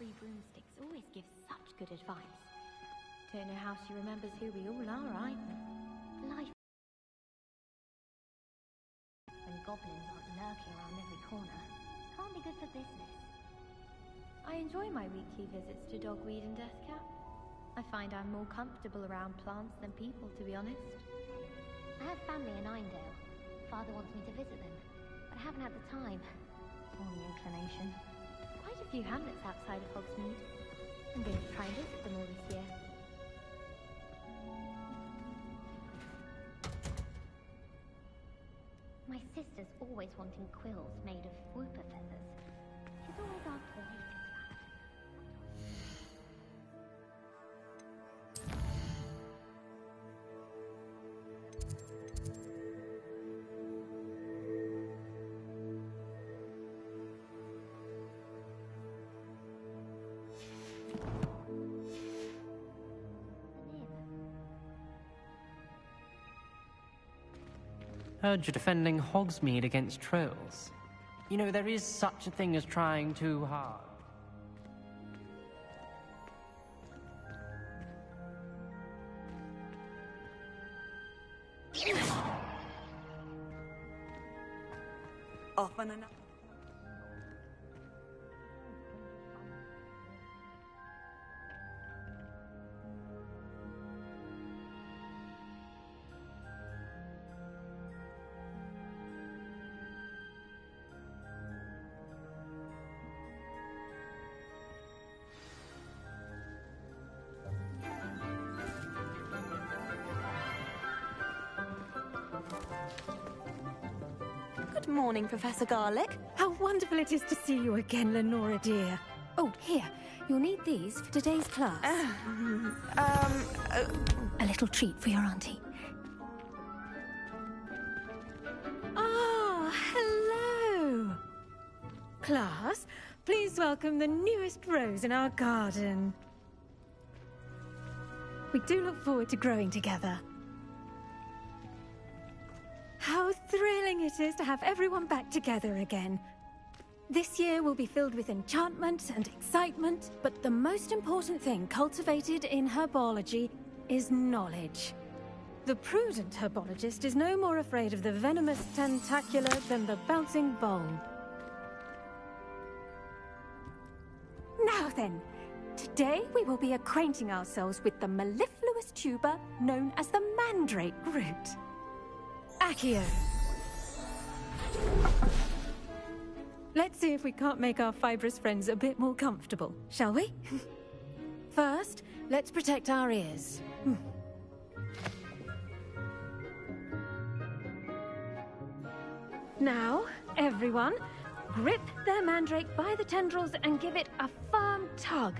Three Broomsticks always gives such good advice. Don't know how she remembers who we all are either. Life. When goblins aren't lurking around every corner, can't be good for business. I enjoy my weekly visits to Dogweed and Deathcap. I find I'm more comfortable around plants than people, to be honest. I have family in Einedale. Father wants me to visit them, but I haven't had the time. Or the inclination. Quite a few hamlets outside of Hogsmeade. I'm going to try and visit them all this year. My sister's always wanting quills made of whooper feathers. She's always asked why it's that. Heard you're defending Hogsmeade against trolls. You know, there is such a thing as trying too hard. Often enough. Good morning, Professor Garlick. How wonderful it is to see you again, Lenora dear. Oh, here. You'll need these for today's class. A little treat for your auntie. Ah, hello. Class, please welcome the newest rose in our garden. We do look forward to growing together. How thrilling it is to have everyone back together again. This year will be filled with enchantment and excitement, but the most important thing cultivated in herbology is knowledge. The prudent herbologist is no more afraid of the venomous tentacular than the bouncing bulb. Now then, today we will be acquainting ourselves with the mellifluous tuber known as the mandrake root. Accio. Let's see if we can't make our fibrous friends a bit more comfortable, shall we? First, let's protect our ears. Now, everyone, grip their mandrake by the tendrils and give it a firm tug.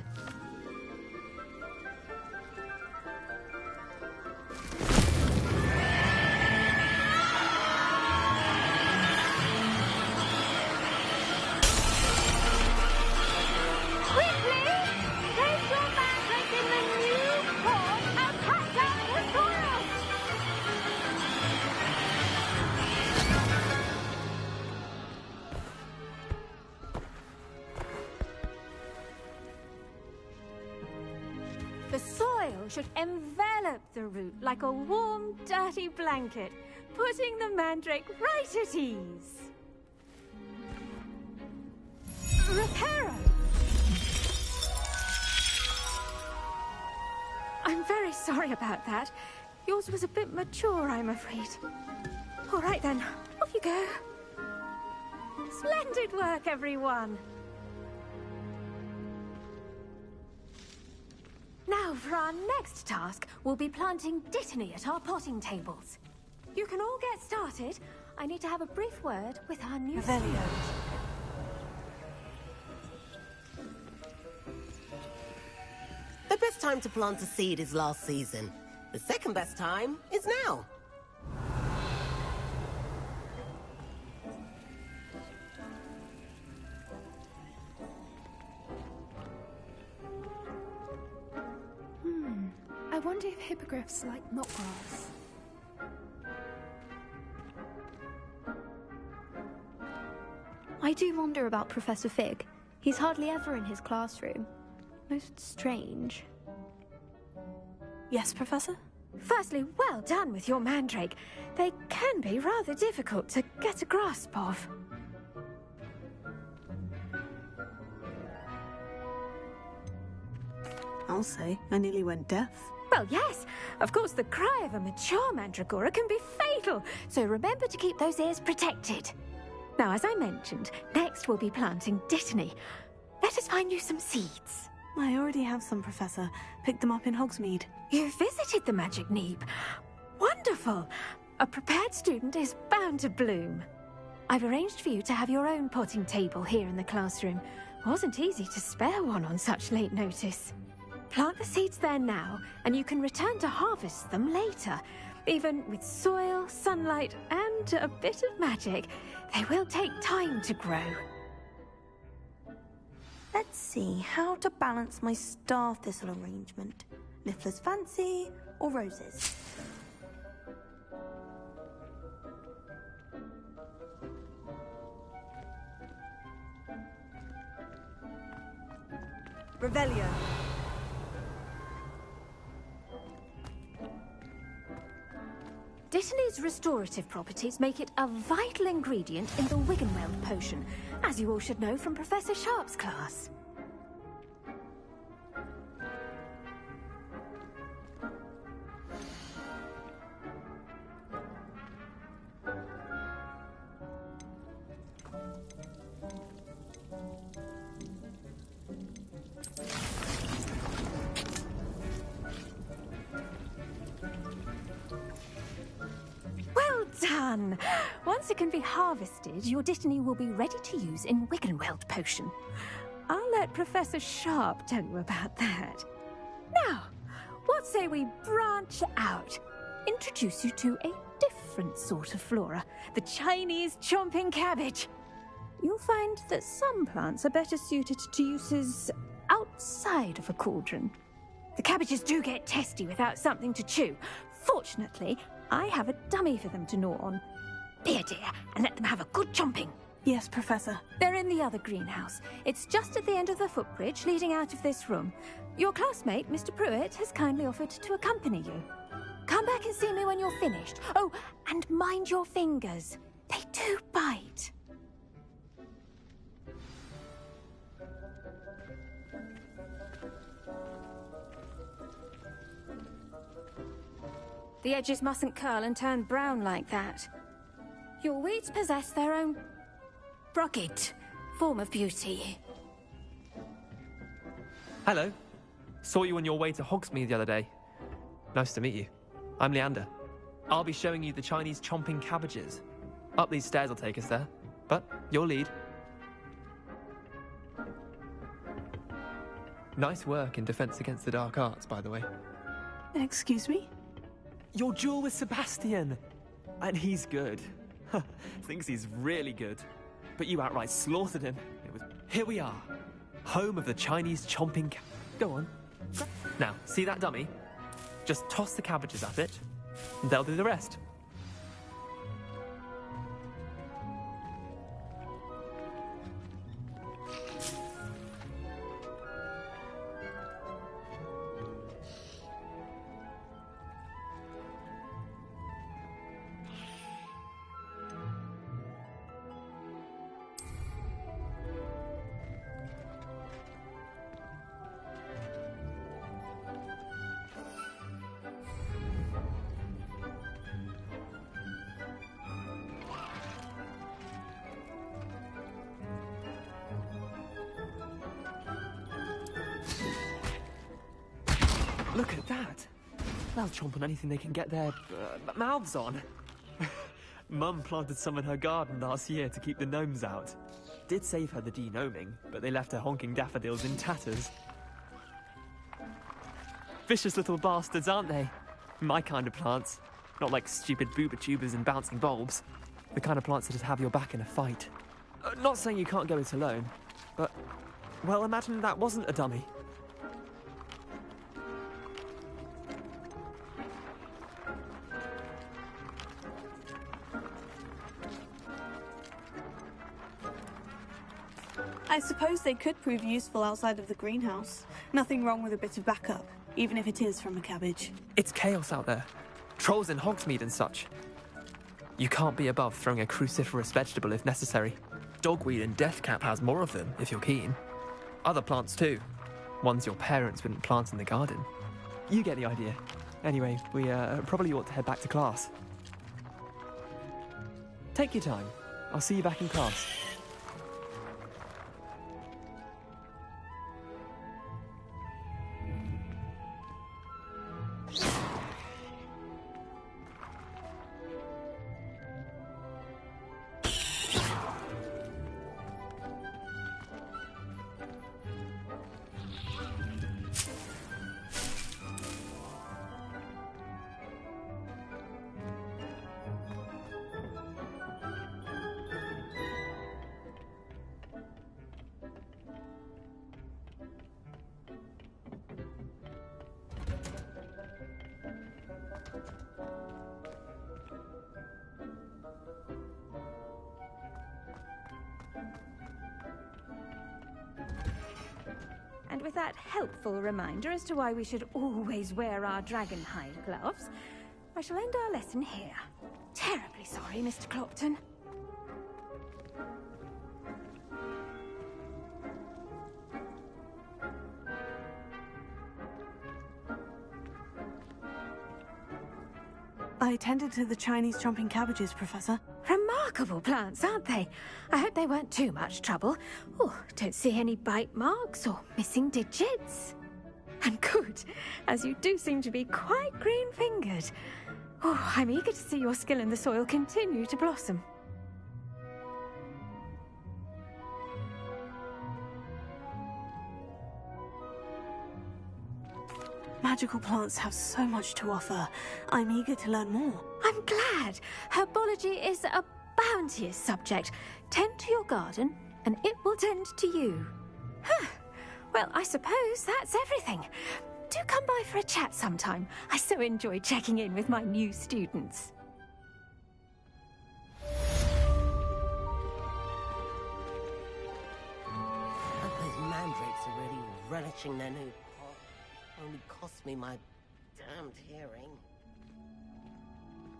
The soil should envelop the root like a warm, dirty blanket, putting the mandrake right at ease. Reparo! I'm very sorry about that. Yours was a bit mature, I'm afraid. All right then, off you go. Splendid work, everyone! Now, for our next task, we'll be planting dittany at our potting tables. You can all get started. I need to have a brief word with our new Revelio. The best time to plant a seed is last season. The second best time is now. I wonder if hippogriffs like knotgrass. I do wonder about Professor Fig. He's hardly ever in his classroom. Most strange. Yes, Professor? Firstly, well done with your mandrake. They can be rather difficult to get a grasp of. I'll say, I nearly went deaf. Well, yes. Of course, the cry of a mature mandragora can be fatal, so remember to keep those ears protected. Now, as I mentioned, next we'll be planting Dittany. Let us find you some seeds. I already have some, Professor. Picked them up in Hogsmeade. You visited the Magic Neep. Wonderful. A prepared student is bound to bloom. I've arranged for you to have your own potting table here in the classroom. Wasn't easy to spare one on such late notice. Plant the seeds there now, and you can return to harvest them later. Even with soil, sunlight, and a bit of magic, they will take time to grow. Let's see how to balance my star thistle arrangement. Niffler's fancy or roses? Revelio. Dittany's restorative properties make it a vital ingredient in the Wiggenweld potion, as you all should know from Professor Sharp's class. Well done! Once it can be harvested, your Dittany will be ready to use in Wiggenweld potion. I'll let Professor Sharp tell you about that. Now, what say we branch out? Introduce you to a different sort of flora, the Chinese chomping cabbage. You'll find that some plants are better suited to uses outside of a cauldron. The cabbages do get testy without something to chew. Fortunately, I have a dummy for them to gnaw on. Be a dear, and let them have a good chomping. Yes, Professor. They're in the other greenhouse. It's just at the end of the footbridge leading out of this room. Your classmate, Mr. Pruitt, has kindly offered to accompany you. Come back and see me when you're finished. Oh, and mind your fingers. They do bite. The edges mustn't curl and turn brown like that. Your weeds possess their own rugged form of beauty. Hello. Saw you on your way to Hogsmeade the other day. Nice to meet you. I'm Leander. I'll be showing you the Chinese chomping cabbages. Up these stairs will take us there, but your lead. Nice work in Defense Against the Dark Arts, by the way. Excuse me? Your duel with Sebastian! And he's good. Thinks he's really good. But you outright slaughtered him. Here we are. Home of the Chinese chomping Go on. Now, see that dummy? Just toss the cabbages at it, and they'll do the rest. Look at that! They'll chomp on anything they can get their mouths on. Mum planted some in her garden last year to keep the gnomes out. Did save her the de-gnoming, but they left her honking daffodils in tatters. Vicious little bastards, aren't they? My kind of plants. Not like stupid booba tubers and bouncing bulbs. The kind of plants that just have your back in a fight. Not saying you can't go it alone, but... well, imagine that wasn't a dummy. I suppose they could prove useful outside of the greenhouse. Nothing wrong with a bit of backup, even if it is from a cabbage. It's chaos out there. Trolls in Hogsmeade and such. You can't be above throwing a cruciferous vegetable if necessary. Dogweed and deathcap has more of them, if you're keen. Other plants too. Ones your parents wouldn't plant in the garden. You get the idea. Anyway, we probably ought to head back to class. Take your time. I'll see you back in class. And with that helpful reminder as to why we should always wear our dragon hide gloves, I shall end our lesson here. Terribly sorry, Mr. Clopton. I attended to the Chinese chomping cabbages, Professor. Remarkable plants, aren't they? I hope they weren't too much trouble. Oh, don't see any bite marks or missing digits. And good, as you do seem to be quite green-fingered. Oh, I'm eager to see your skill in the soil continue to blossom. Magical plants have so much to offer. I'm eager to learn more. I'm glad. Herbology is a bounteous subject. Tend to your garden, and it will tend to you. Huh. Well, I suppose that's everything. Do come by for a chat sometime. I so enjoy checking in with my new students. Those mandrakes are really relishing their new pot. Only cost me my damned hearing.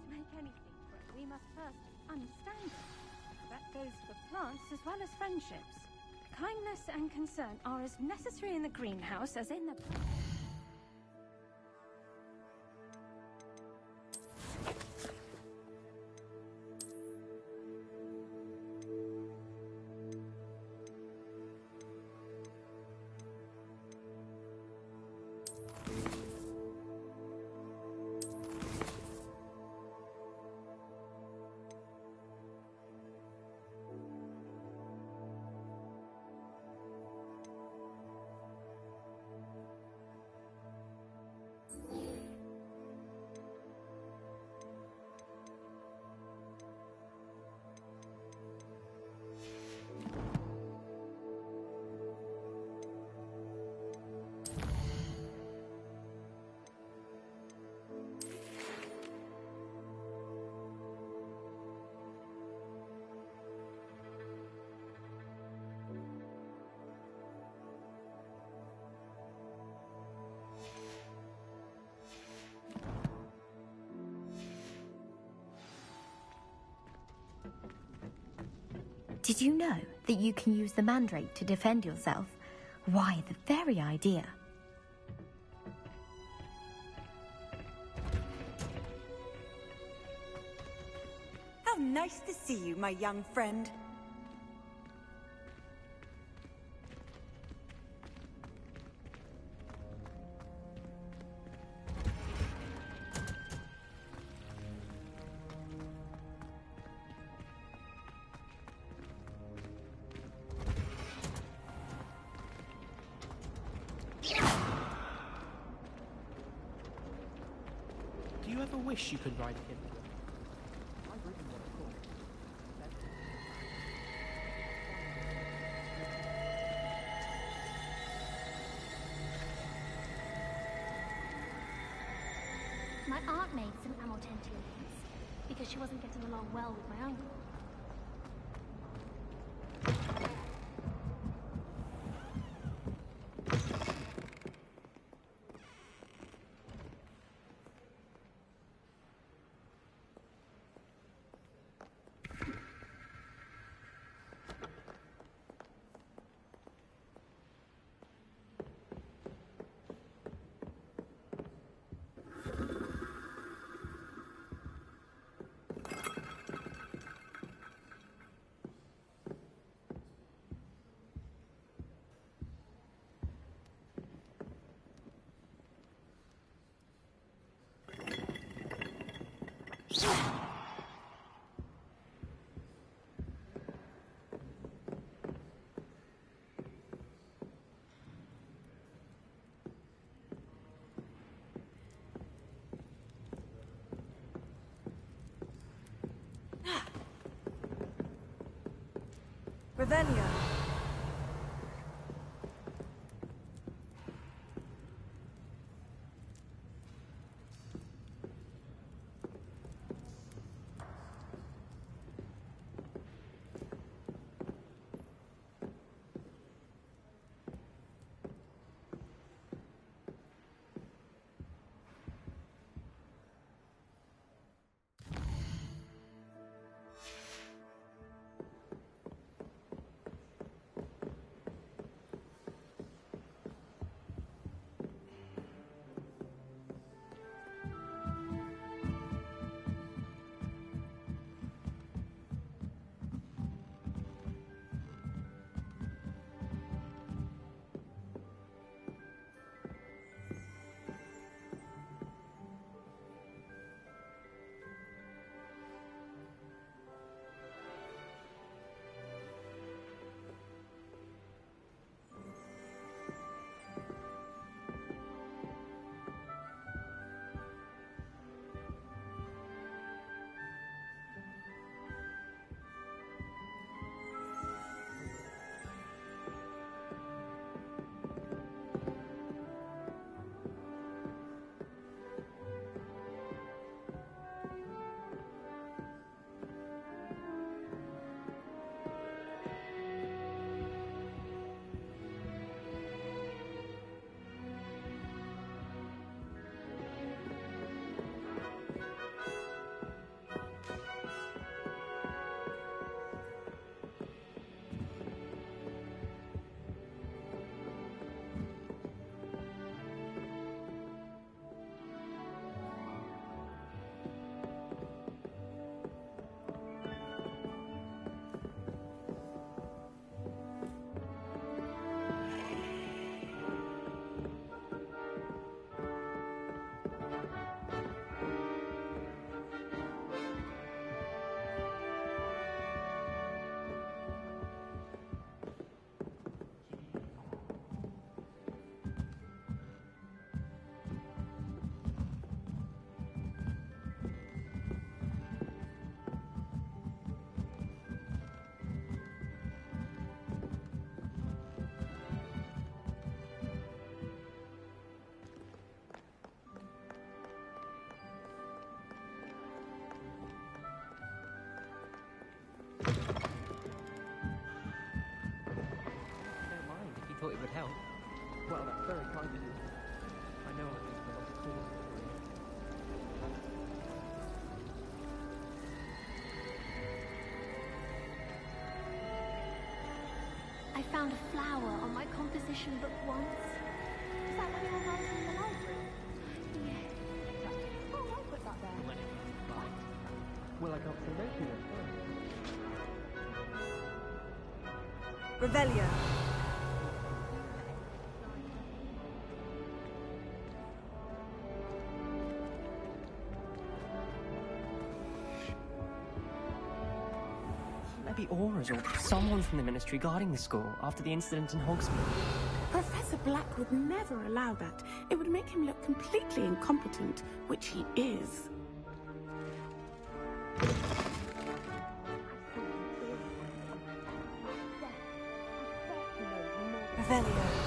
To make anything grow, we must first understand it. That goes for plants as well as friendships. Kindness and concern are as necessary in the greenhouse as in the... Did you know that you can use the mandrake to defend yourself? Why, the very idea. How nice to see you, my young friend. Do you ever wish you could ride a Hippogriff? I've ridden one, of course. My aunt made some amortentians because she wasn't getting along well with my uncle. Revelio. Thought it would help. Well, that's very kind of you. I know I've used a lot of tools for you. I found a flower on my composition book once. Is that one you're writing in the library? Yeah. Oh, I'll put that there. Well, I can't say no to them. Revelio. Maybe Aura's or someone from the Ministry guarding the school after the incident in Hogsmeade. Professor Black would never allow that. It would make him look completely incompetent, which he is. Revelio.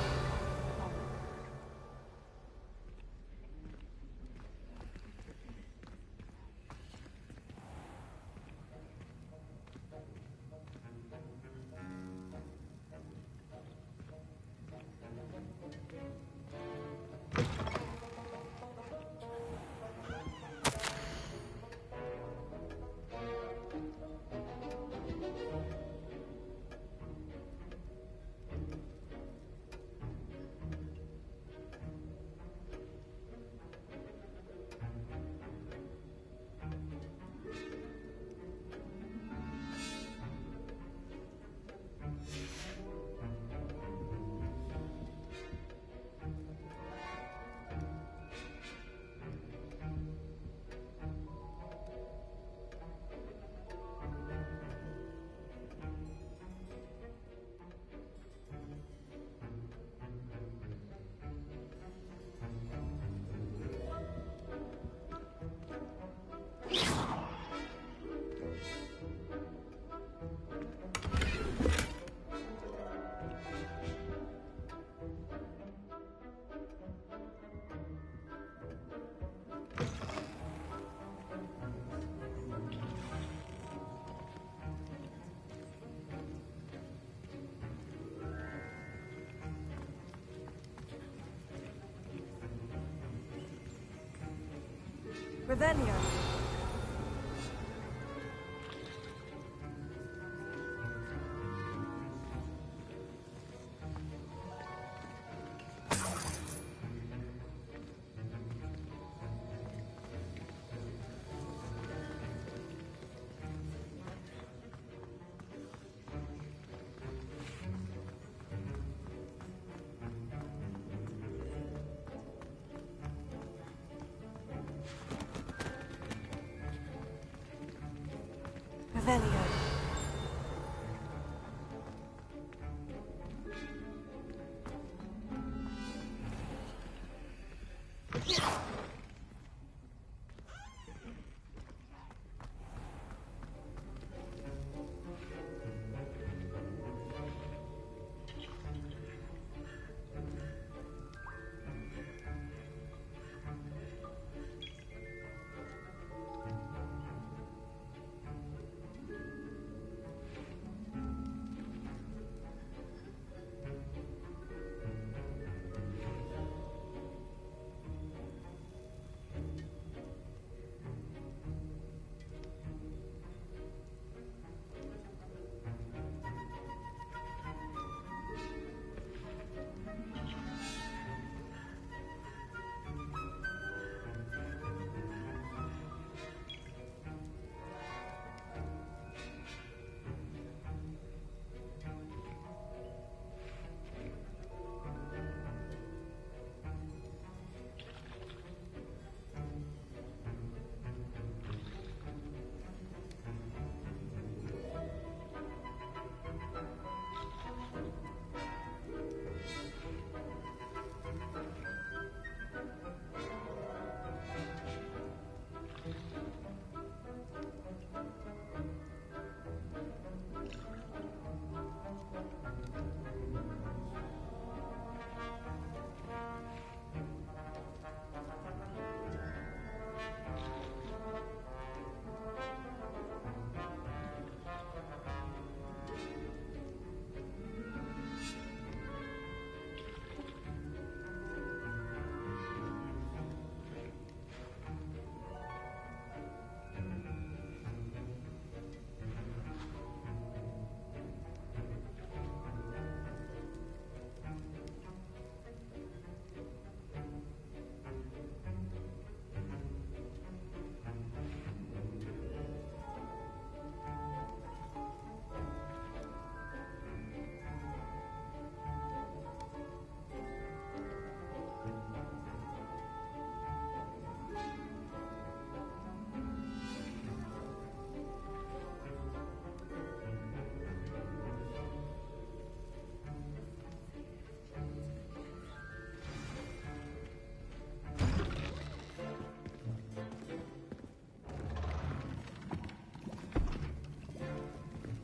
Revelio. Revelio.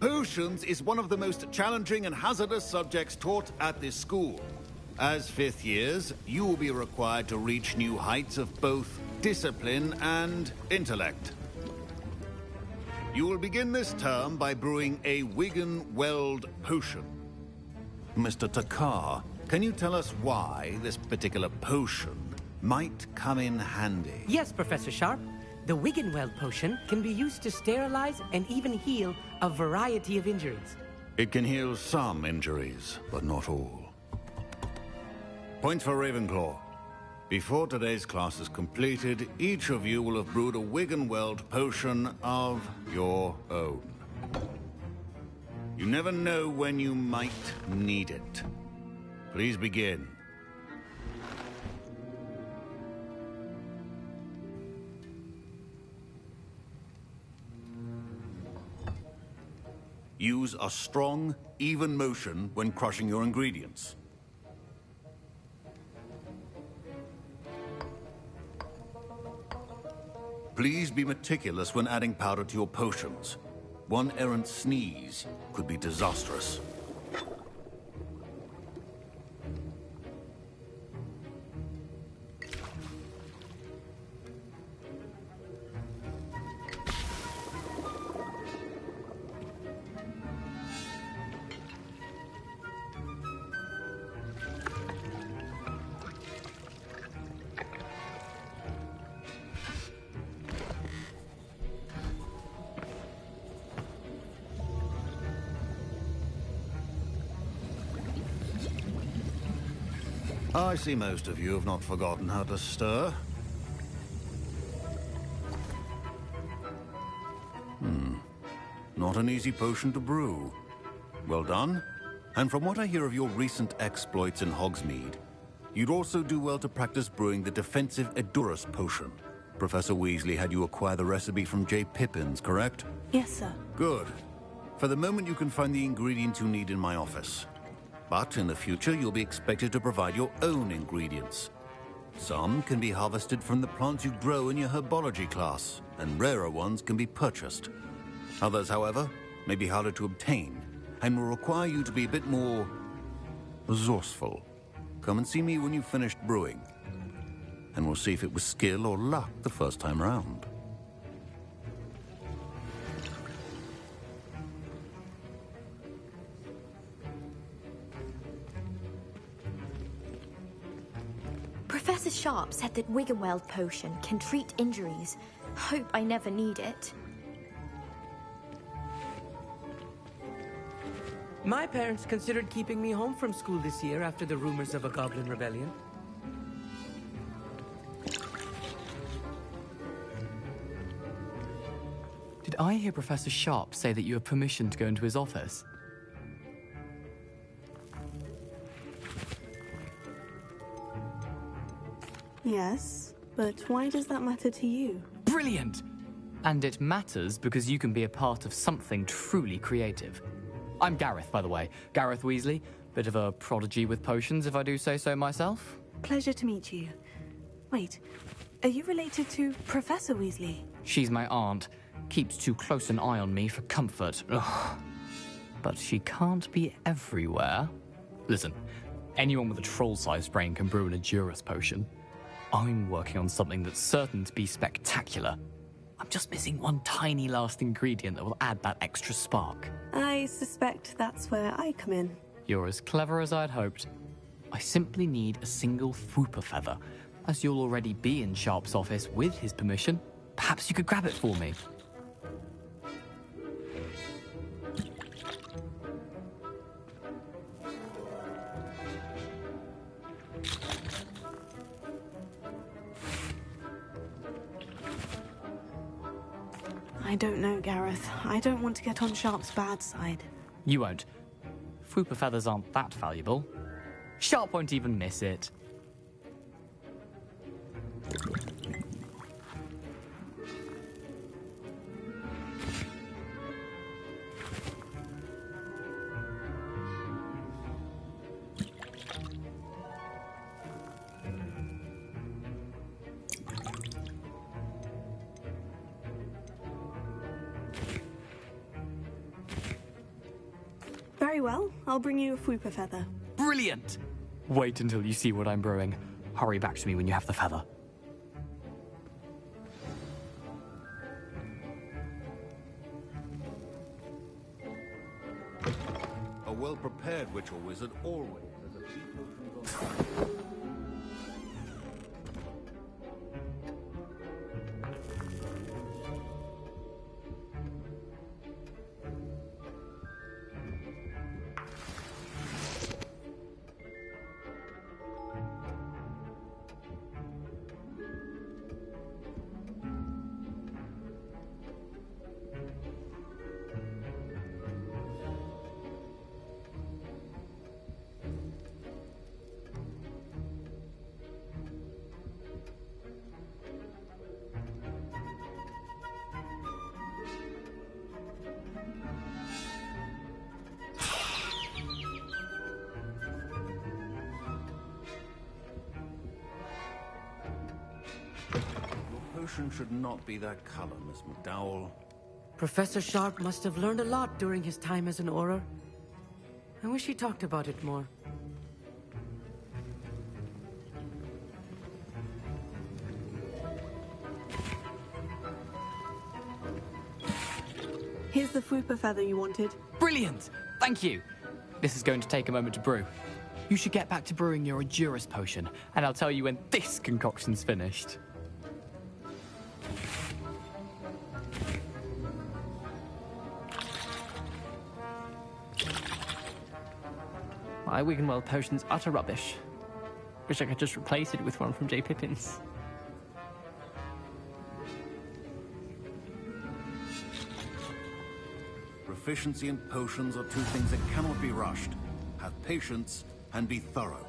Potions is one of the most challenging and hazardous subjects taught at this school. As fifth years, you will be required to reach new heights of both discipline and intellect. You will begin this term by brewing a Wigan-Weld potion. Mr. Takar, can you tell us why this particular potion might come in handy? Yes, Professor Sharp. The Wigan-Weld potion can be used to sterilize and even heal a variety of injuries. It can heal some injuries, but not all. Point for Ravenclaw. Before today's class is completed, each of you will have brewed a Wigan-Weld potion of your own. You never know when you might need it. Please begin. Use a strong, even motion when crushing your ingredients. Please be meticulous when adding powder to your potions. One errant sneeze could be disastrous. I see most of you have not forgotten how to stir. Not an easy potion to brew. Well done. And from what I hear of your recent exploits in Hogsmeade, you'd also do well to practice brewing the defensive Edurus potion. Professor Weasley had you acquire the recipe from J. Pippins, correct? Yes, sir. Good. For the moment, you can find the ingredients you need in my office. But in the future, you'll be expected to provide your own ingredients. Some can be harvested from the plants you grow in your herbology class, and rarer ones can be purchased. Others, however, may be harder to obtain, and will require you to be a bit more resourceful. Come and see me when you've finished brewing, and we'll see if it was skill or luck the first time round. Professor Sharp said that Wiggenweld potion can treat injuries. Hope I never need it. My parents considered keeping me home from school this year after the rumors of a goblin rebellion. Did I hear Professor Sharp say that you have permission to go into his office? Yes, but why does that matter to you? Brilliant! And it matters because you can be a part of something truly creative. I'm Gareth, by the way. Gareth Weasley. Bit of a prodigy with potions, if I do say so myself. Pleasure to meet you. Wait, are you related to Professor Weasley? She's my aunt. Keeps too close an eye on me for comfort. Ugh. But she can't be everywhere. Listen, anyone with a troll-sized brain can brew an Edurus potion. I'm working on something that's certain to be spectacular. I'm just missing one tiny last ingredient that will add that extra spark. I suspect that's where I come in. You're as clever as I'd hoped. I simply need a single Fwooper feather. As you'll already be in Sharp's office with his permission, perhaps you could grab it for me. I don't know, Gareth. I don't want to get on Sharp's bad side. You won't. Fwooper feathers aren't that valuable. Sharp won't even miss it. Very well. I'll bring you a Fwooper feather. Brilliant! Wait until you see what I'm brewing. Hurry back to me when you have the feather. A well-prepared witch or wizard always has a few potions on. Potion should not be that color, Miss McDowell. Professor Sharp must have learned a lot during his time as an Auror. I wish he talked about it more. Here's the Fwooper feather you wanted. Brilliant! Thank you! This is going to take a moment to brew. You should get back to brewing your Edurus potion, and I'll tell you when this concoction's finished. My Wiggenweld potion's utter rubbish. Wish I could just replace it with one from J. Pippin's. Proficiency and potions are two things that cannot be rushed. Have patience and be thorough.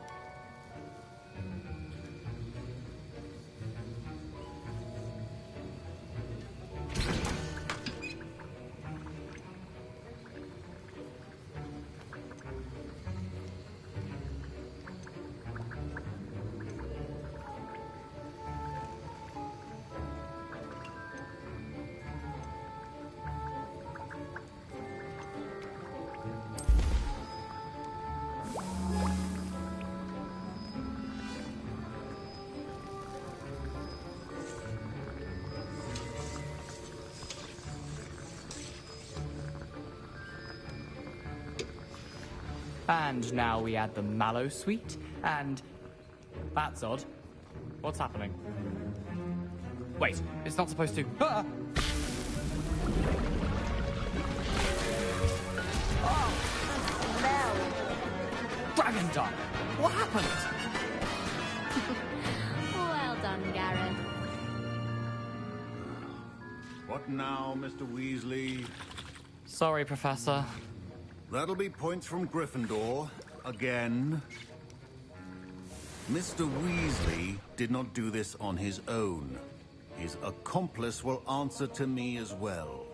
And now we add the mallow sweet, and... That's odd. What's happening? Wait, it's not supposed to... Ah! Dragon Dog! What happened? Well done, Gareth. What now, Mr. Weasley? Sorry, Professor. That'll be points from Gryffindor. Again. Mr. Weasley did not do this on his own. His accomplice will answer to me as well.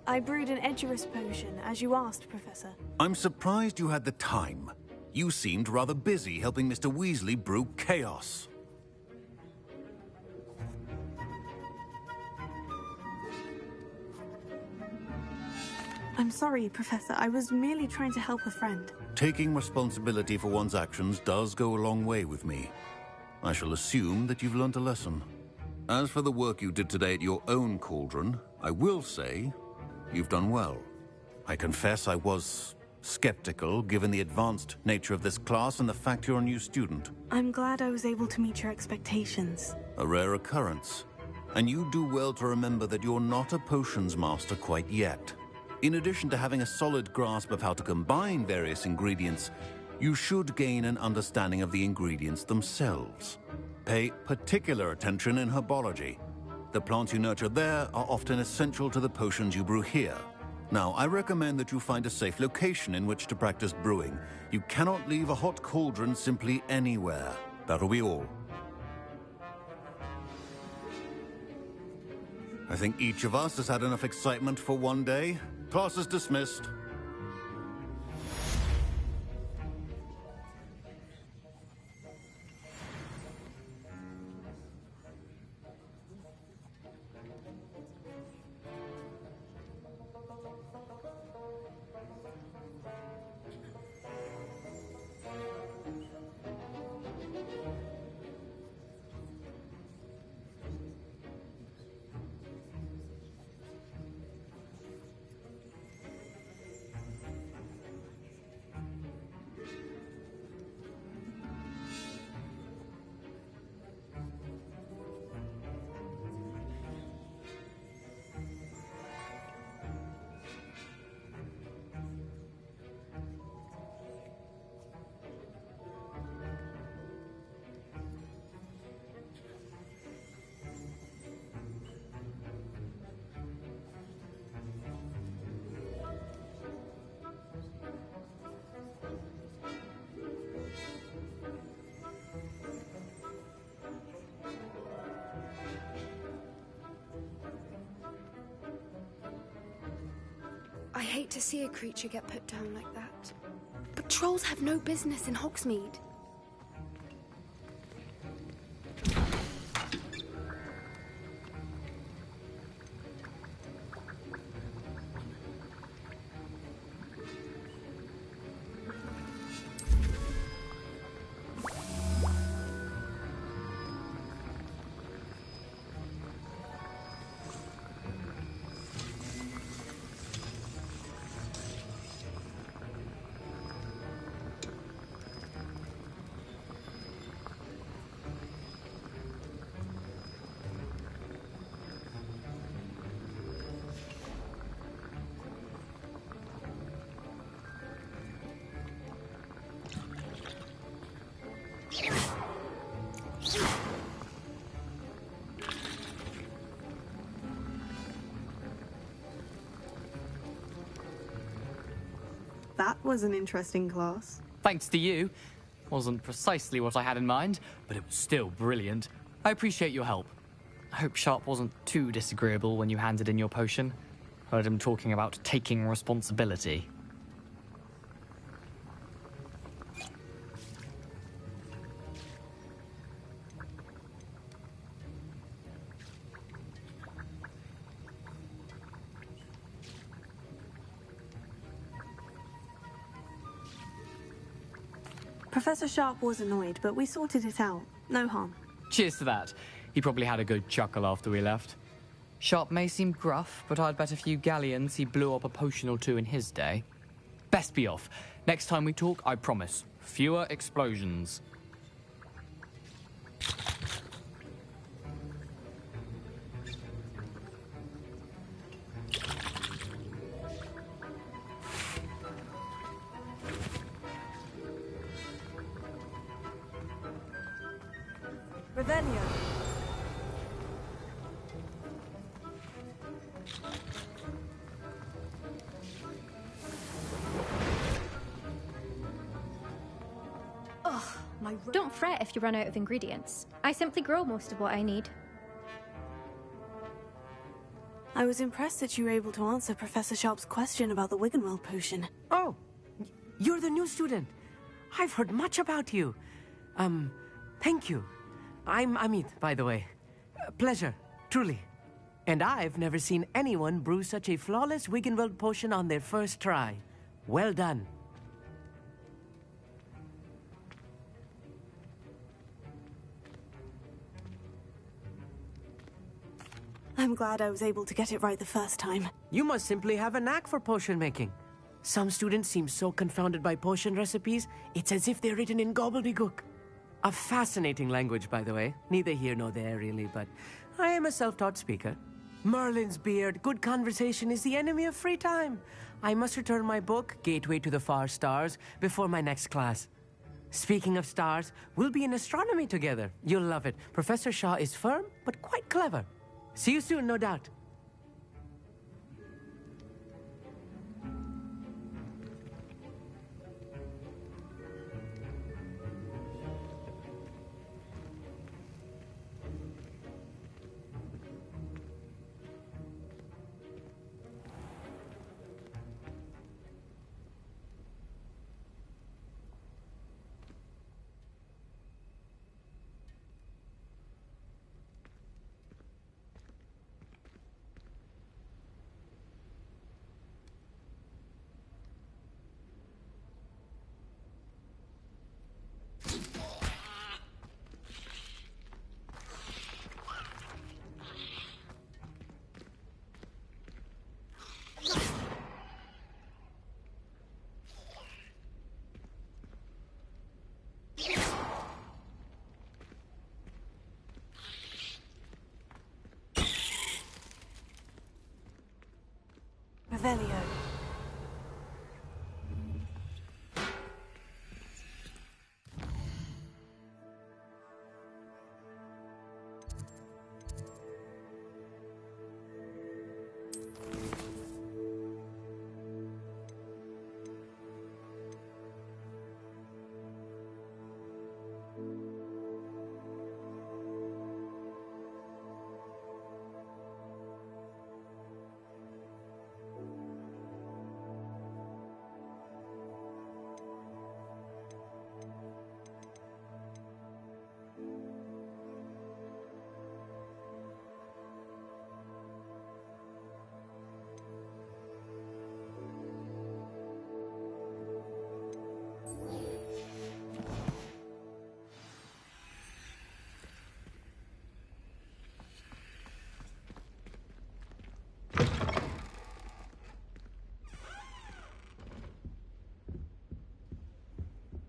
I brewed an Edurus potion, as you asked, Professor. I'm surprised you had the time. You seemed rather busy helping Mr. Weasley brew chaos. I'm sorry, Professor. I was merely trying to help a friend. Taking responsibility for one's actions does go a long way with me. I shall assume that you've learnt a lesson. As for the work you did today at your own cauldron, I will say you've done well. I confess I was skeptical, given the advanced nature of this class and the fact you're a new student. I'm glad I was able to meet your expectations. A rare occurrence. And you do well to remember that you're not a potions master quite yet. In addition to having a solid grasp of how to combine various ingredients, you should gain an understanding of the ingredients themselves. Pay particular attention in herbology. The plants you nurture there are often essential to the potions you brew here. Now, I recommend that you find a safe location in which to practice brewing. You cannot leave a hot cauldron simply anywhere. That'll be all. I think each of us has had enough excitement for one day. Class is dismissed. I hate to see a creature get put down like that. But trolls have no business in Hogsmeade. That was an interesting class. Thanks to you. Wasn't precisely what I had in mind, but it was still brilliant. I appreciate your help. I hope Sharp wasn't too disagreeable when you handed in your potion. Heard him talking about taking responsibility. Professor Sharp was annoyed, but we sorted it out. No harm. Cheers to that. He probably had a good chuckle after we left. Sharp may seem gruff, but I'd bet a few galleons he blew up a potion or two in his day. Best be off. Next time we talk, I promise. Fewer explosions. Revelio. Don't fret if you run out of ingredients. I simply grow most of what I need. I was impressed that you were able to answer Professor Sharp's question about the Wiggenweld potion. Oh, you're the new student. I've heard much about you. Thank you. I'm Amit, by the way. Pleasure, truly. And I've never seen anyone brew such a flawless Wiggenweld potion on their first try. Well done. I'm glad I was able to get it right the first time. You must simply have a knack for potion making. Some students seem so confounded by potion recipes, it's as if they're written in gobbledygook. A fascinating language, by the way. Neither here nor there, really, but I am a self-taught speaker. Merlin's beard, good conversation is the enemy of free time. I must return my book, Gateway to the Far Stars, before my next class. Speaking of stars, we'll be in astronomy together. You'll love it. Professor Shaw is firm, but quite clever. See you soon, no doubt. Revelio.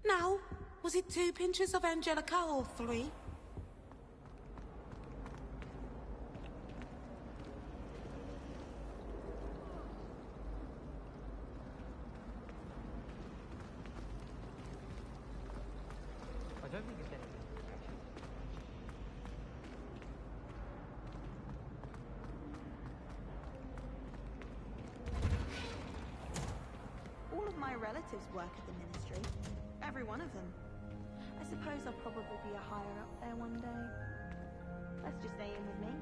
Now, was it 2 pinches of Angelica or 3? I don't think it's anything. All of my relatives work at the ministry. Every one of them. I suppose I'll probably be a higher up there one day. Let's just stay in with me.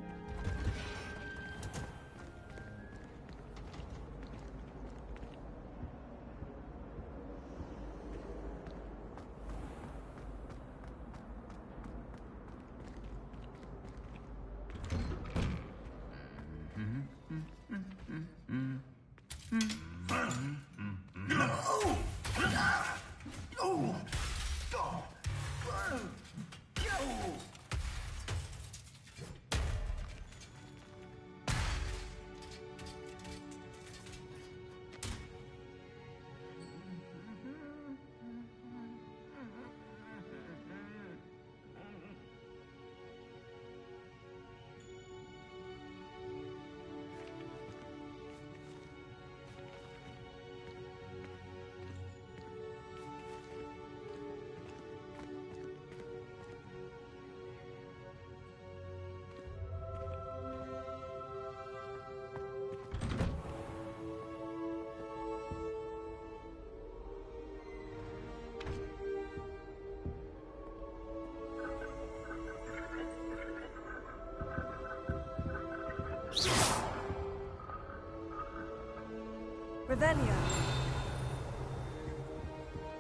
Revelio.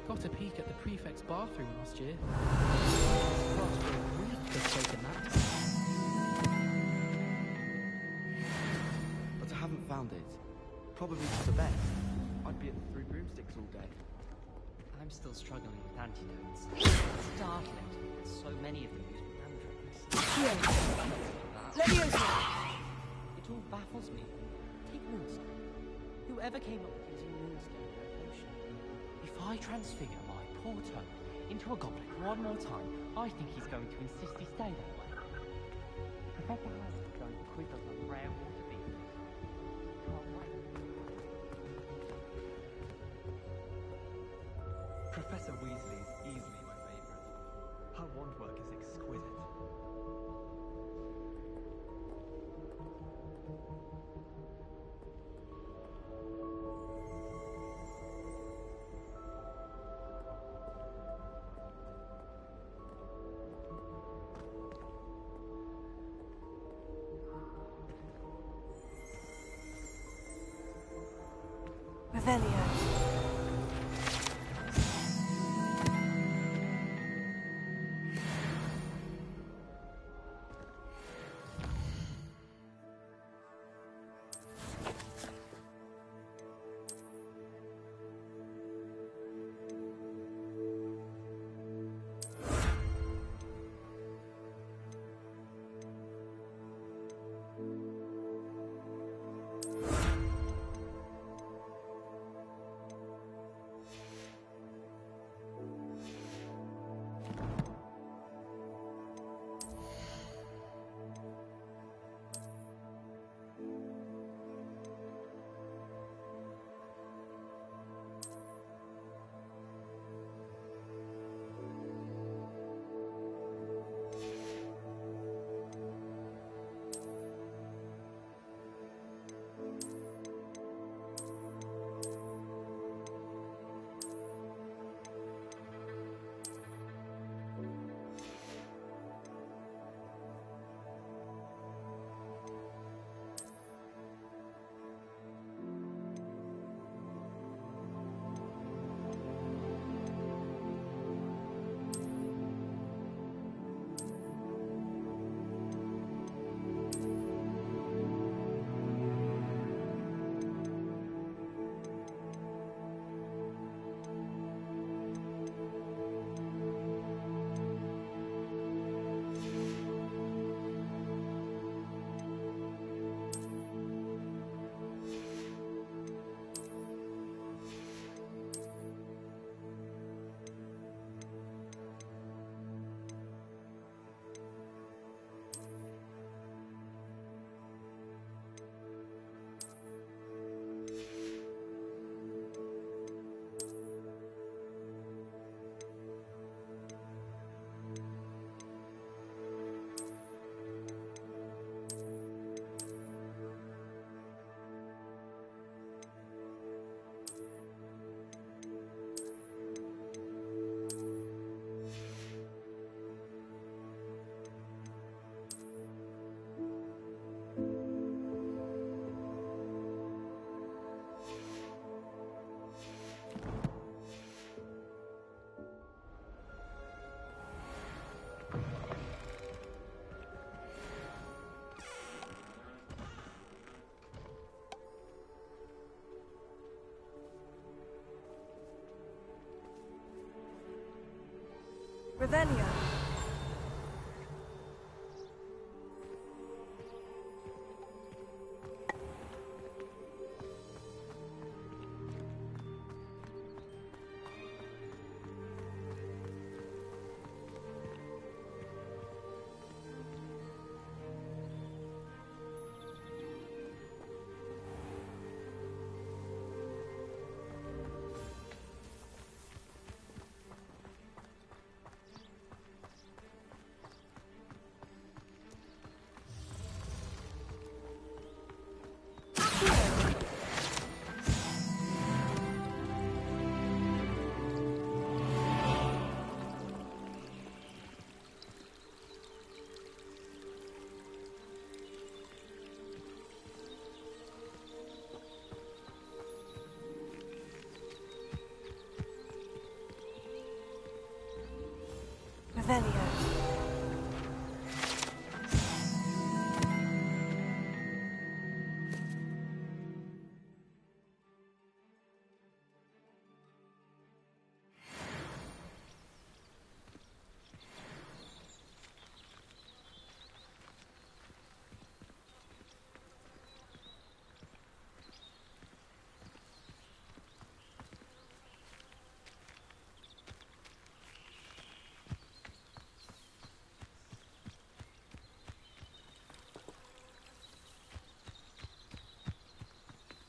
Got a peek at the prefect's bathroom last year. Class for a week has taken that. But I haven't found it. Probably for the best. I'd be at the Three Broomsticks all day. I'm still struggling with antidotes. It's startling to me that so many of them use mandragons. Leviosa! It all baffles me. Take Moonstone. Whoever came up with using Moonstone in their potion. If I transfigure my poor Toad into a goblet one more time, I think he's going to insist he stay that way. Professor Howard is going to quiz us on rare water beetles. Can't wait. Professor Weasley is easily my favourite. Her wand work is exquisite. Revelio. Revelio. Revelio.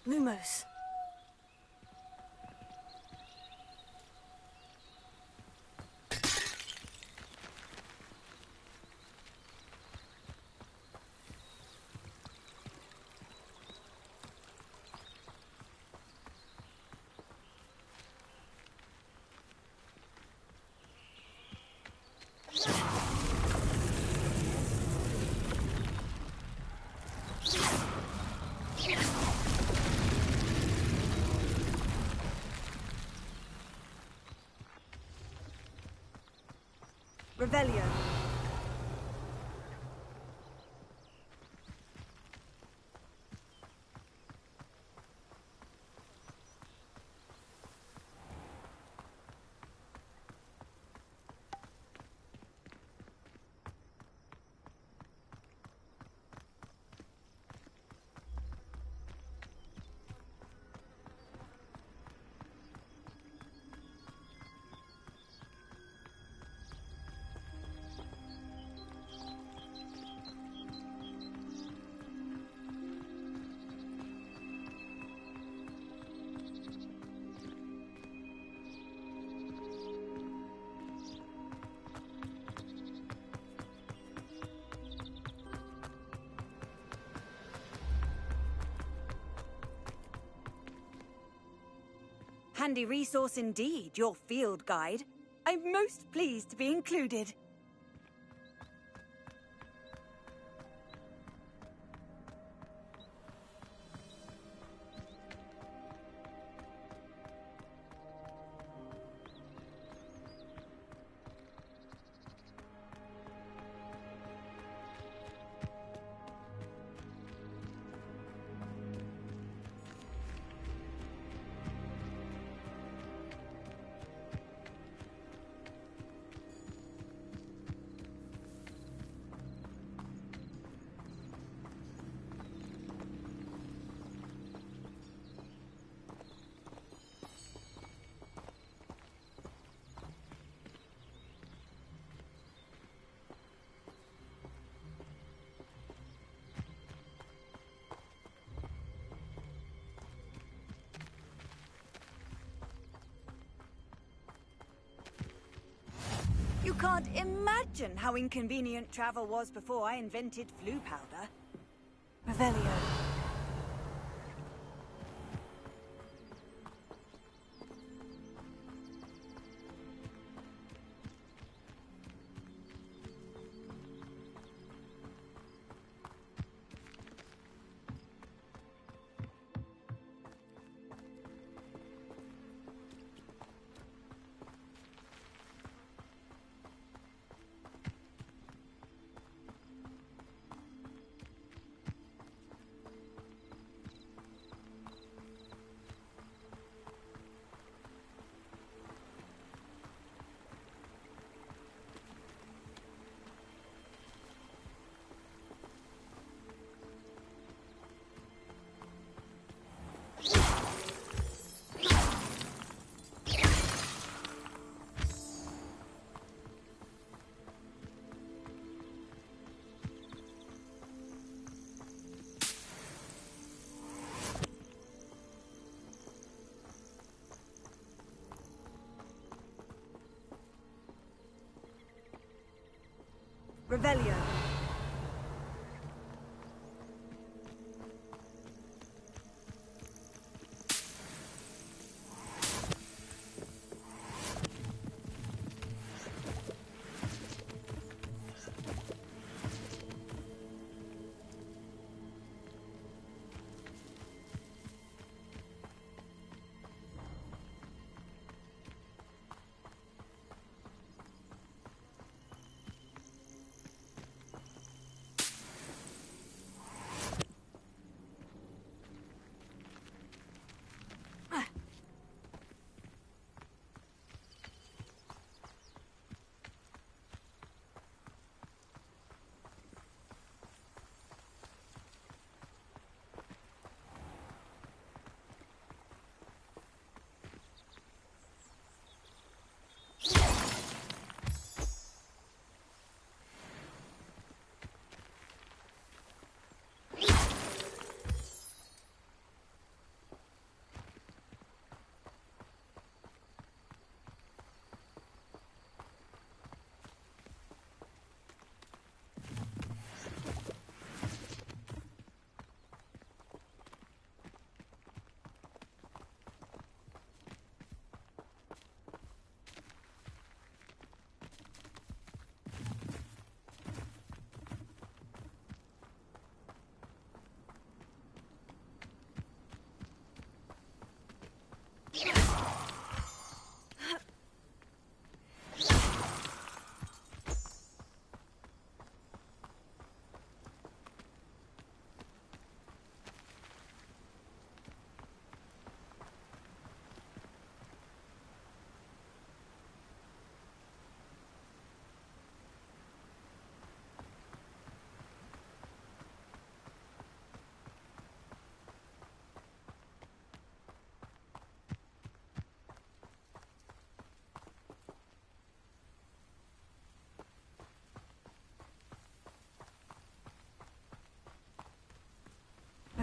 Lumos. Revelio. Handy resource indeed, your field guide. I'm most pleased to be included. You can't imagine how inconvenient travel was before I invented flu powder. Revelio. Revelio.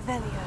Revelio.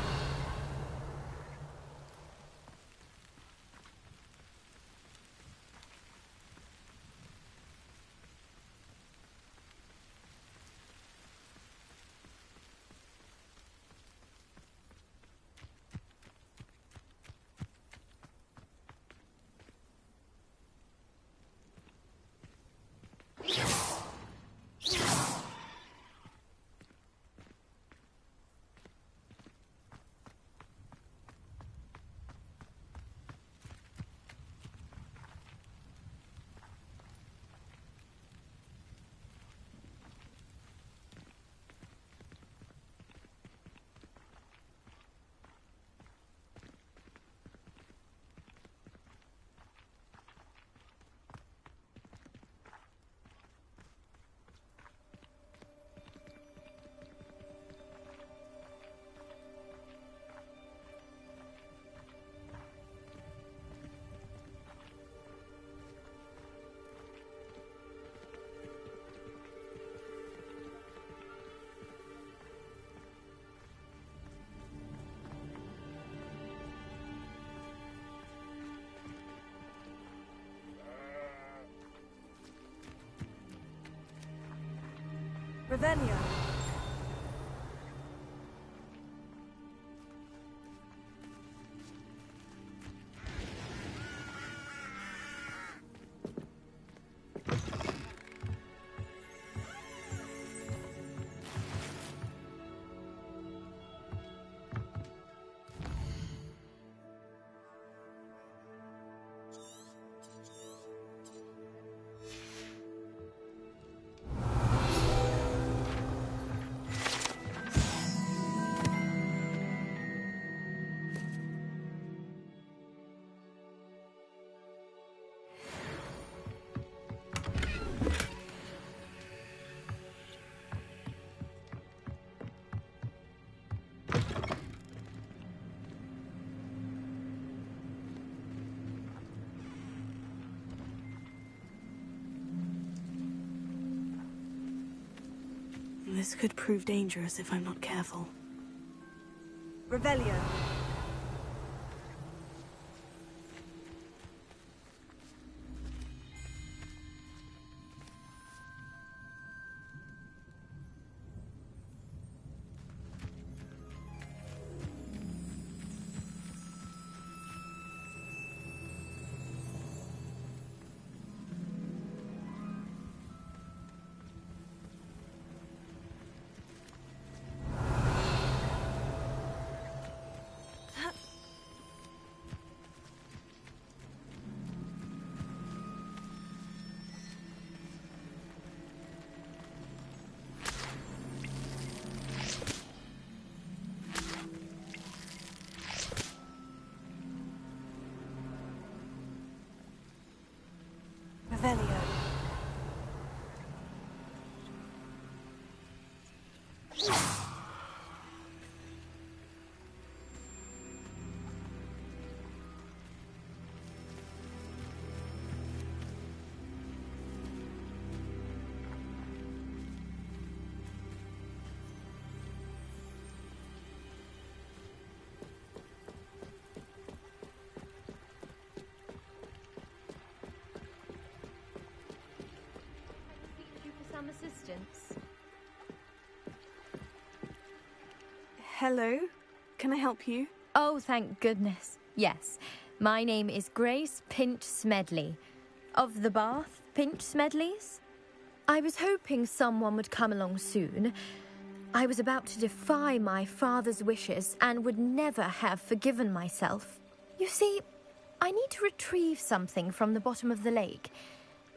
Revelio. This could prove dangerous if I'm not careful. Revelio. some assistance? Hello? Can I help you? Oh, thank goodness. Yes. My name is Grace Pinch Smedley. Of the Bath Pinch Smedleys? I was hoping someone would come along soon. I was about to defy my father's wishes and would never have forgiven myself. You see, I need to retrieve something from the bottom of the lake.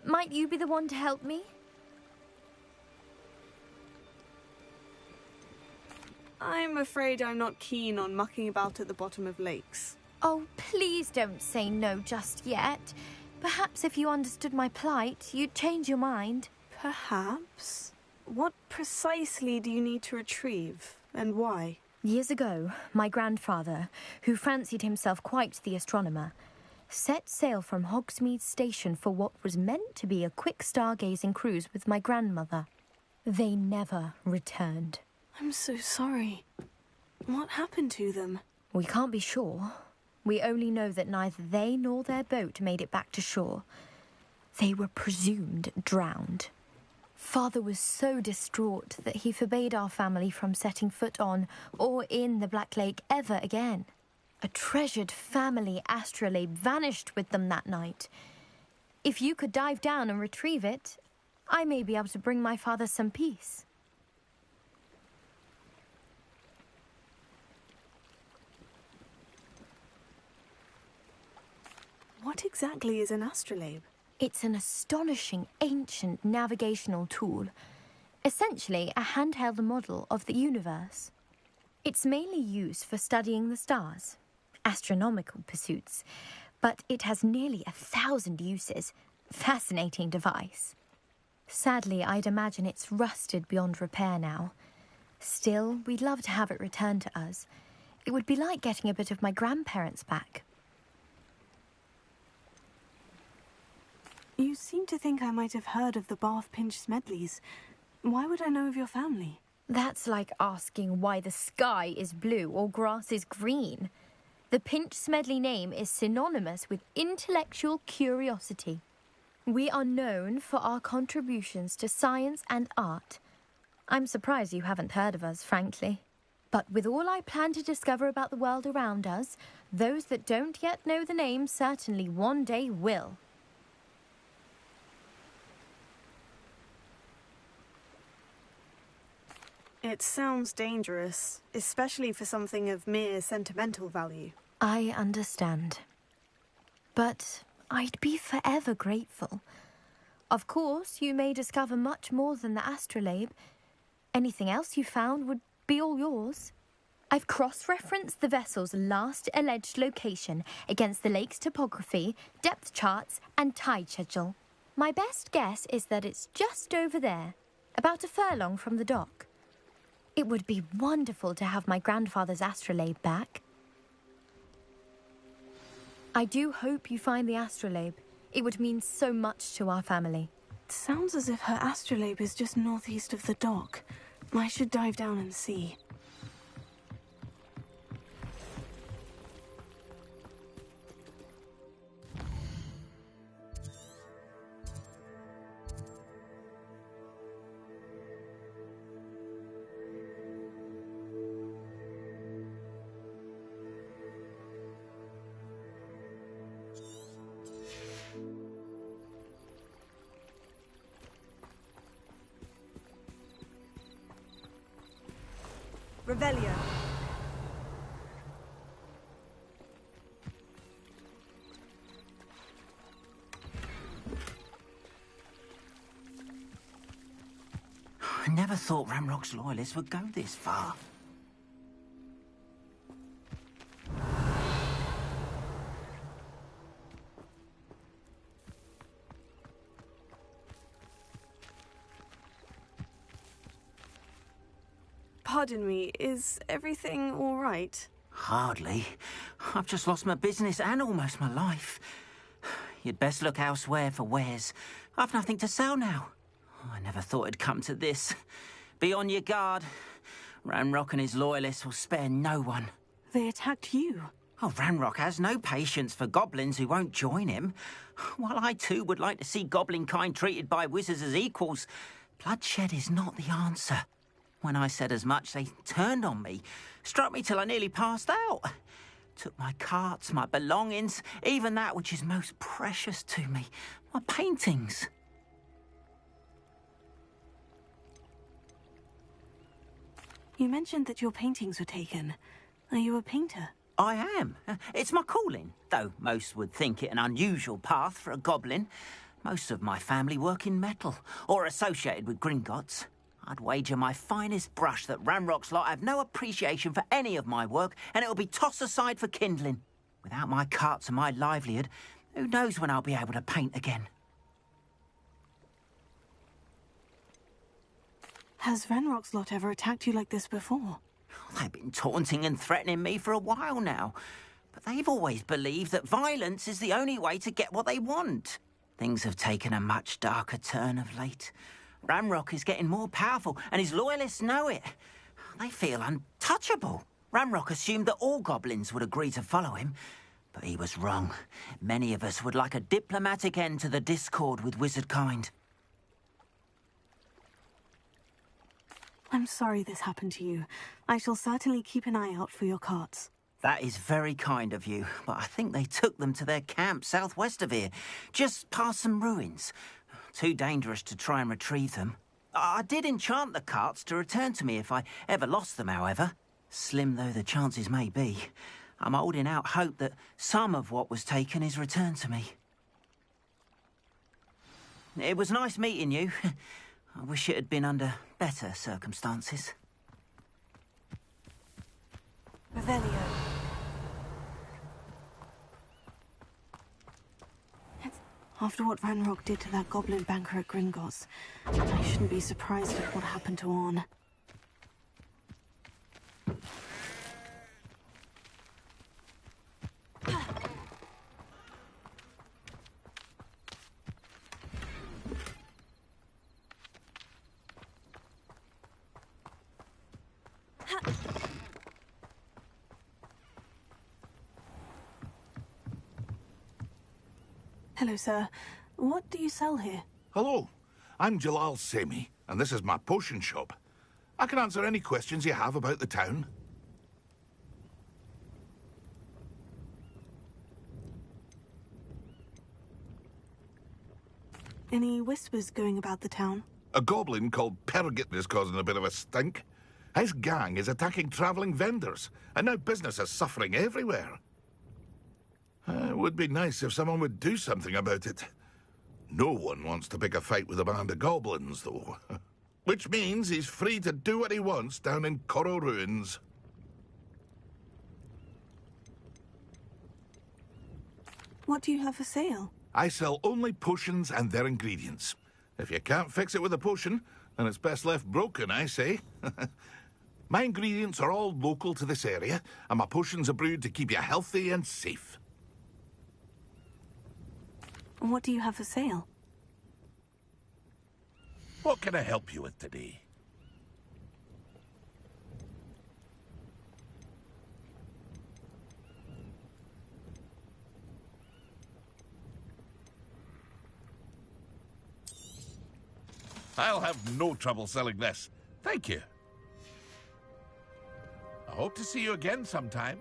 Might you be the one to help me? I'm afraid I'm not keen on mucking about at the bottom of lakes. Oh, please don't say no just yet. Perhaps if you understood my plight, you'd change your mind. Perhaps? What precisely do you need to retrieve, and why? Years ago, my grandfather, who fancied himself quite the astronomer, set sail from Hogsmeade Station for what was meant to be a quick stargazing cruise with my grandmother. They never returned. I'm so sorry. What happened to them? We can't be sure. We only know that neither they nor their boat made it back to shore. They were presumed drowned. Father was so distraught that he forbade our family from setting foot on or in the Black Lake ever again. A treasured family astrolabe vanished with them that night. If you could dive down and retrieve it, I may be able to bring my father some peace. What exactly is an astrolabe? It's an astonishing ancient navigational tool, essentially a handheld model of the universe. It's mainly used for studying the stars, astronomical pursuits, but it has nearly 1,000 uses. Fascinating device. Sadly, I'd imagine it's rusted beyond repair now. Still, we'd love to have it returned to us. It would be like getting a bit of my grandparents back. You seem to think I might have heard of the Bath Pinch Smedleys. Why would I know of your family? That's like asking why the sky is blue or grass is green. The Pinch Smedley name is synonymous with intellectual curiosity. We are known for our contributions to science and art. I'm surprised you haven't heard of us, frankly. But with all I plan to discover about the world around us, those that don't yet know the name certainly one day will. It sounds dangerous, especially for something of mere sentimental value. I understand. But I'd be forever grateful. Of course, you may discover much more than the astrolabe. Anything else you found would be all yours. I've cross-referenced the vessel's last alleged location against the lake's topography, depth charts, and tide schedule. My best guess is that it's just over there, about a furlong from the dock. It would be wonderful to have my grandfather's astrolabe back. I do hope you find the astrolabe. It would mean so much to our family. It sounds as if her astrolabe is just northeast of the dock. I should dive down and see. Revelio. I never thought Ramrock's loyalists would go this far. Pardon me, is everything all right? Hardly. I've just lost my business and almost my life. You'd best look elsewhere for wares. I've nothing to sell now. I never thought it'd come to this. Be on your guard. Ranrock and his loyalists will spare no one. They attacked you? Oh, Ranrock has no patience for goblins who won't join him. While I too would like to see goblin kind treated by wizards as equals, Bloodshed is not the answer. When I said as much, they turned on me, struck me till I nearly passed out. Took my carts, my belongings, even that which is most precious to me, my paintings. You mentioned that your paintings were taken. Are you a painter? I am. It's my calling, though most would think it an unusual path for a goblin. Most of my family work in metal, or associated with Gringotts. I'd wager my finest brush that Ranrock's lot have no appreciation for any of my work, and it'll be tossed aside for kindling. Without my carts and my livelihood, who knows when I'll be able to paint again? Has Ranrock's lot ever attacked you like this before? They've been taunting and threatening me for a while now, but they've always believed that violence is the only way to get what they want. Things have taken a much darker turn of late. Ranrock is getting more powerful, and his loyalists know it. They feel untouchable. Ranrock assumed that all goblins would agree to follow him, but he was wrong. Many of us would like a diplomatic end to the discord with wizard kind. I'm sorry this happened to you. I shall certainly keep an eye out for your carts. That is very kind of you, but I think they took them to their camp southwest of here, just past some ruins. Too dangerous to try and retrieve them. I did enchant the carts to return to me if I ever lost them, however. Slim though the chances may be, I'm holding out hope that some of what was taken is returned to me. It was nice meeting you. I wish it had been under better circumstances. Revelio. After what Ranrock did to that goblin banker at Gringotts, I shouldn't be surprised at what happened to Orn. Hello, sir. What do you sell here? Hello, I'm Jalal Semi, and this is my potion shop. I can answer any questions you have about the town. Any whispers going about the town? A goblin called Pergit is causing a bit of a stink. His gang is attacking travelling vendors, and now business is suffering everywhere. It would be nice if someone would do something about it. No one wants to pick a fight with a band of goblins, though. Which means he's free to do what he wants down in Coral Ruins. What do you have for sale? I sell only potions and their ingredients. If you can't fix it with a potion, then it's best left broken, I say. My ingredients are all local to this area, and my potions are brewed to keep you healthy and safe. What do you have for sale? What can I help you with today? I'll have no trouble selling this. Thank you. I hope to see you again sometime.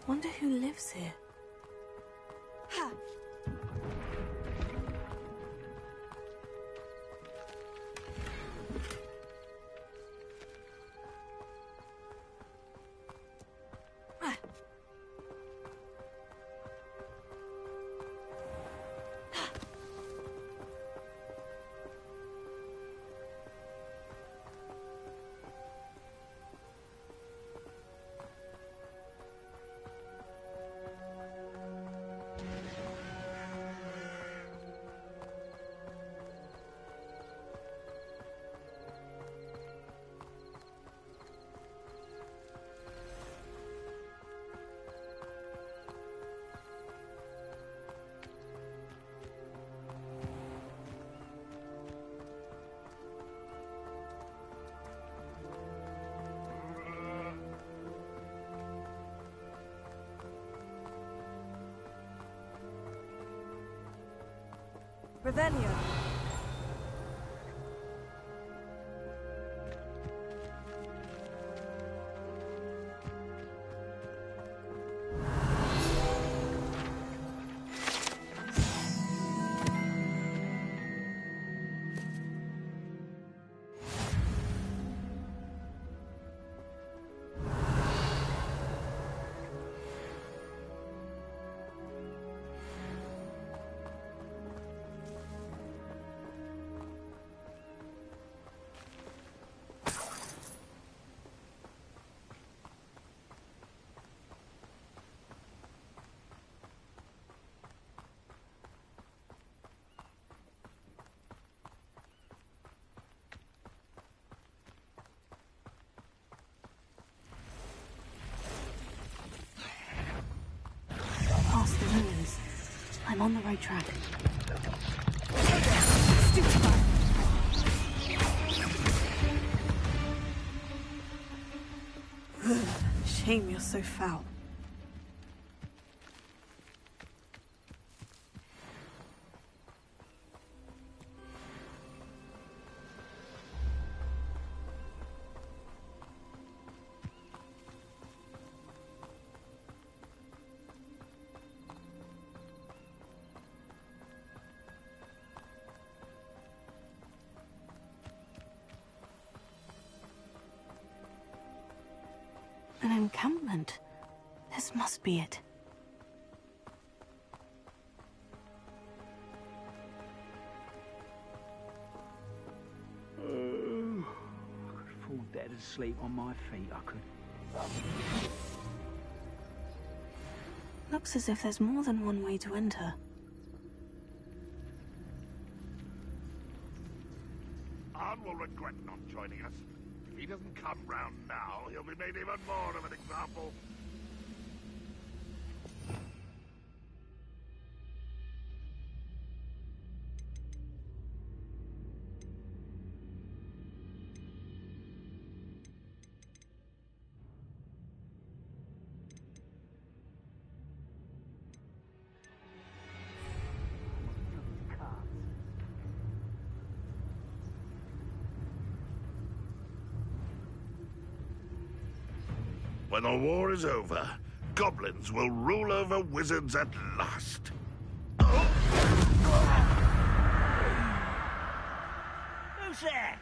Wonder who lives here. Revelio. Past the ruins. I'm on the right track. Shame you're so foul. An encampment. This must be it. I could fall dead asleep on my feet, I could. Looks as if there's more than one way to enter. Arn will regret not joining us. If he doesn't come round now, he'll be made even more of an example. When the war is over, goblins will rule over wizards at last. Who's there?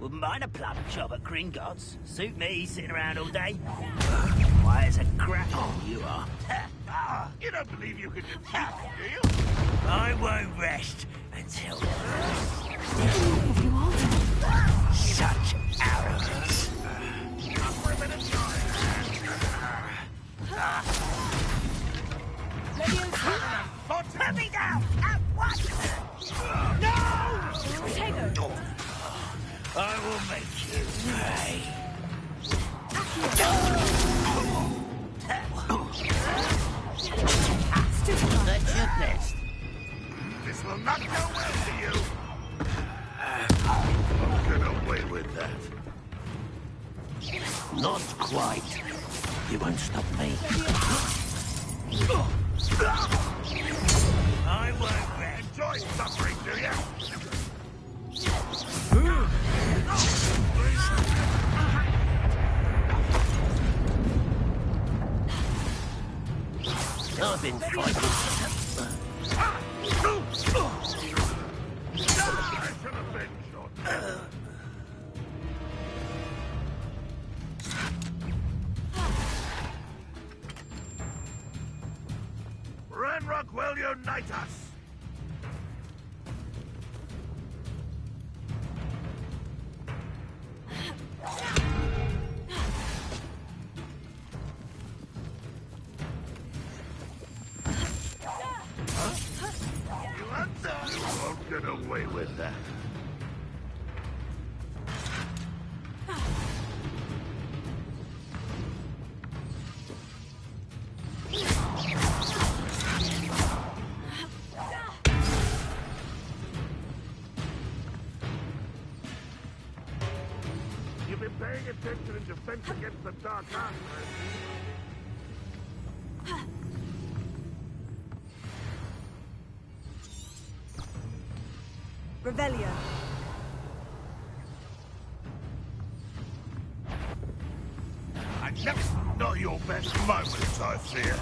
Wouldn't mind a plum job at Gringotts. Suit me, sitting around all day. Why, it's a grapple you are. You don't believe you can defeat me, do you? I won't rest until... Such arrogance. Not for a minute time. Put me down! At once! No! Potato! I will make you pay. That's your best. This will not go well for you. I'll get away with that. Not quite. You won't stop me. I won't rest. Enjoy suffering, do you? I've been fighting. Ranrock will unite us. You won't get away with that. I've been paying attention in defense against the dark arts. Revelio. And that's not your best moment, I fear.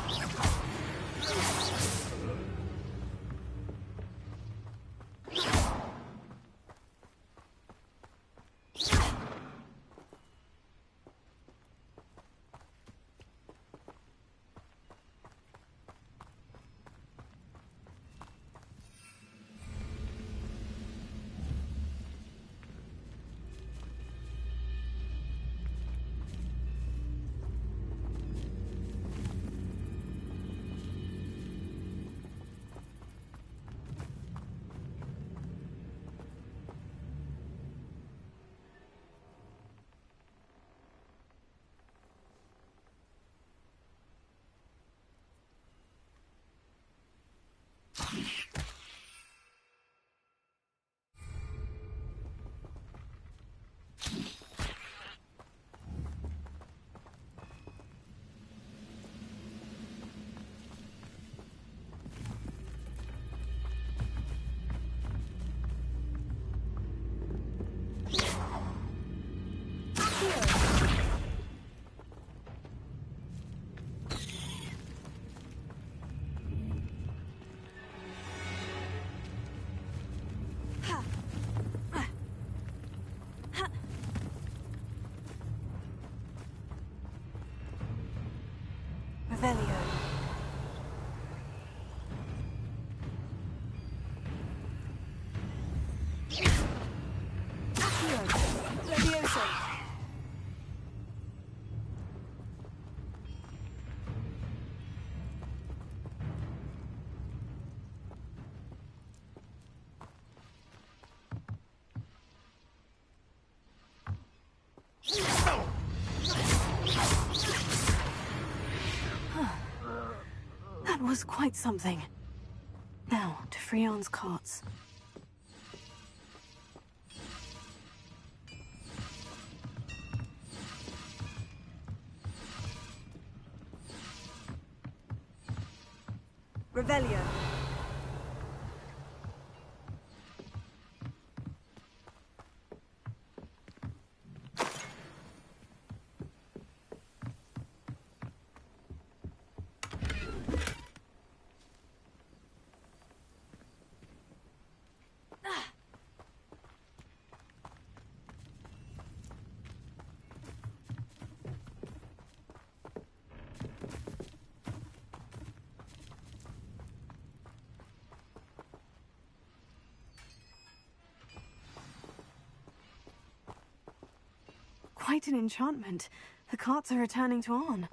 Revelio. Levioso. That was quite something. Now, to Freon's carts. Revelio. Quite an enchantment. The carts are returning to Arn.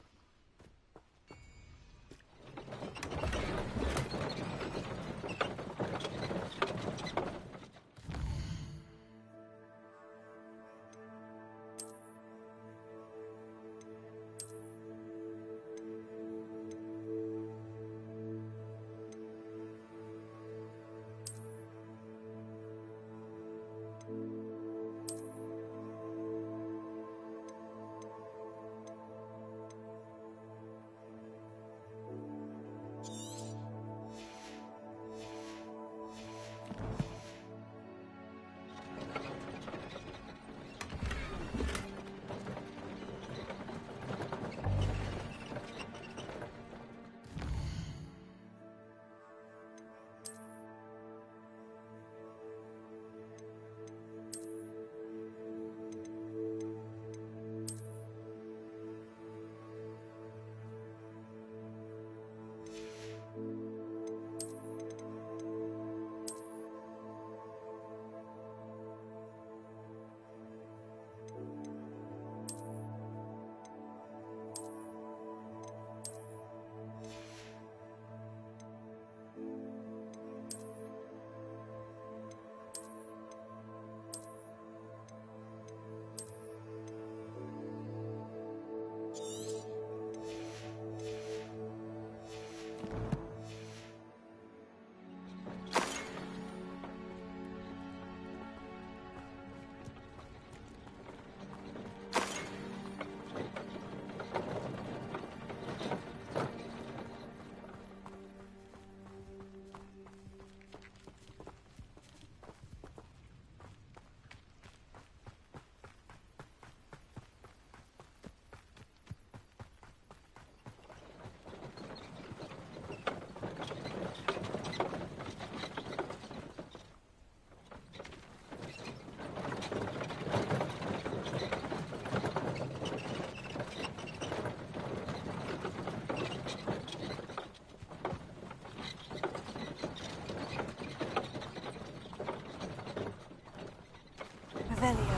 Revelio.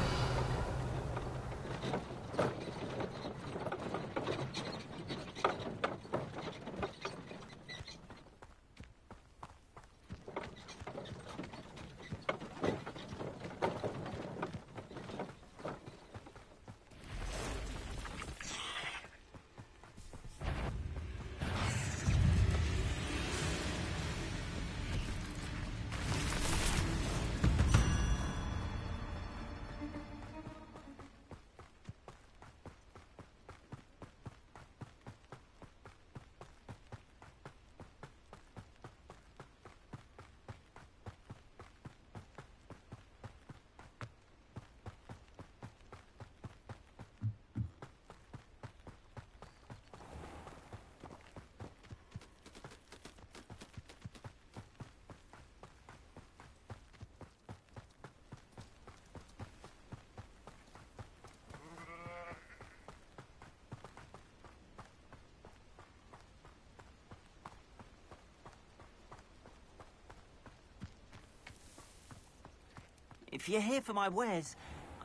If you're here for my wares,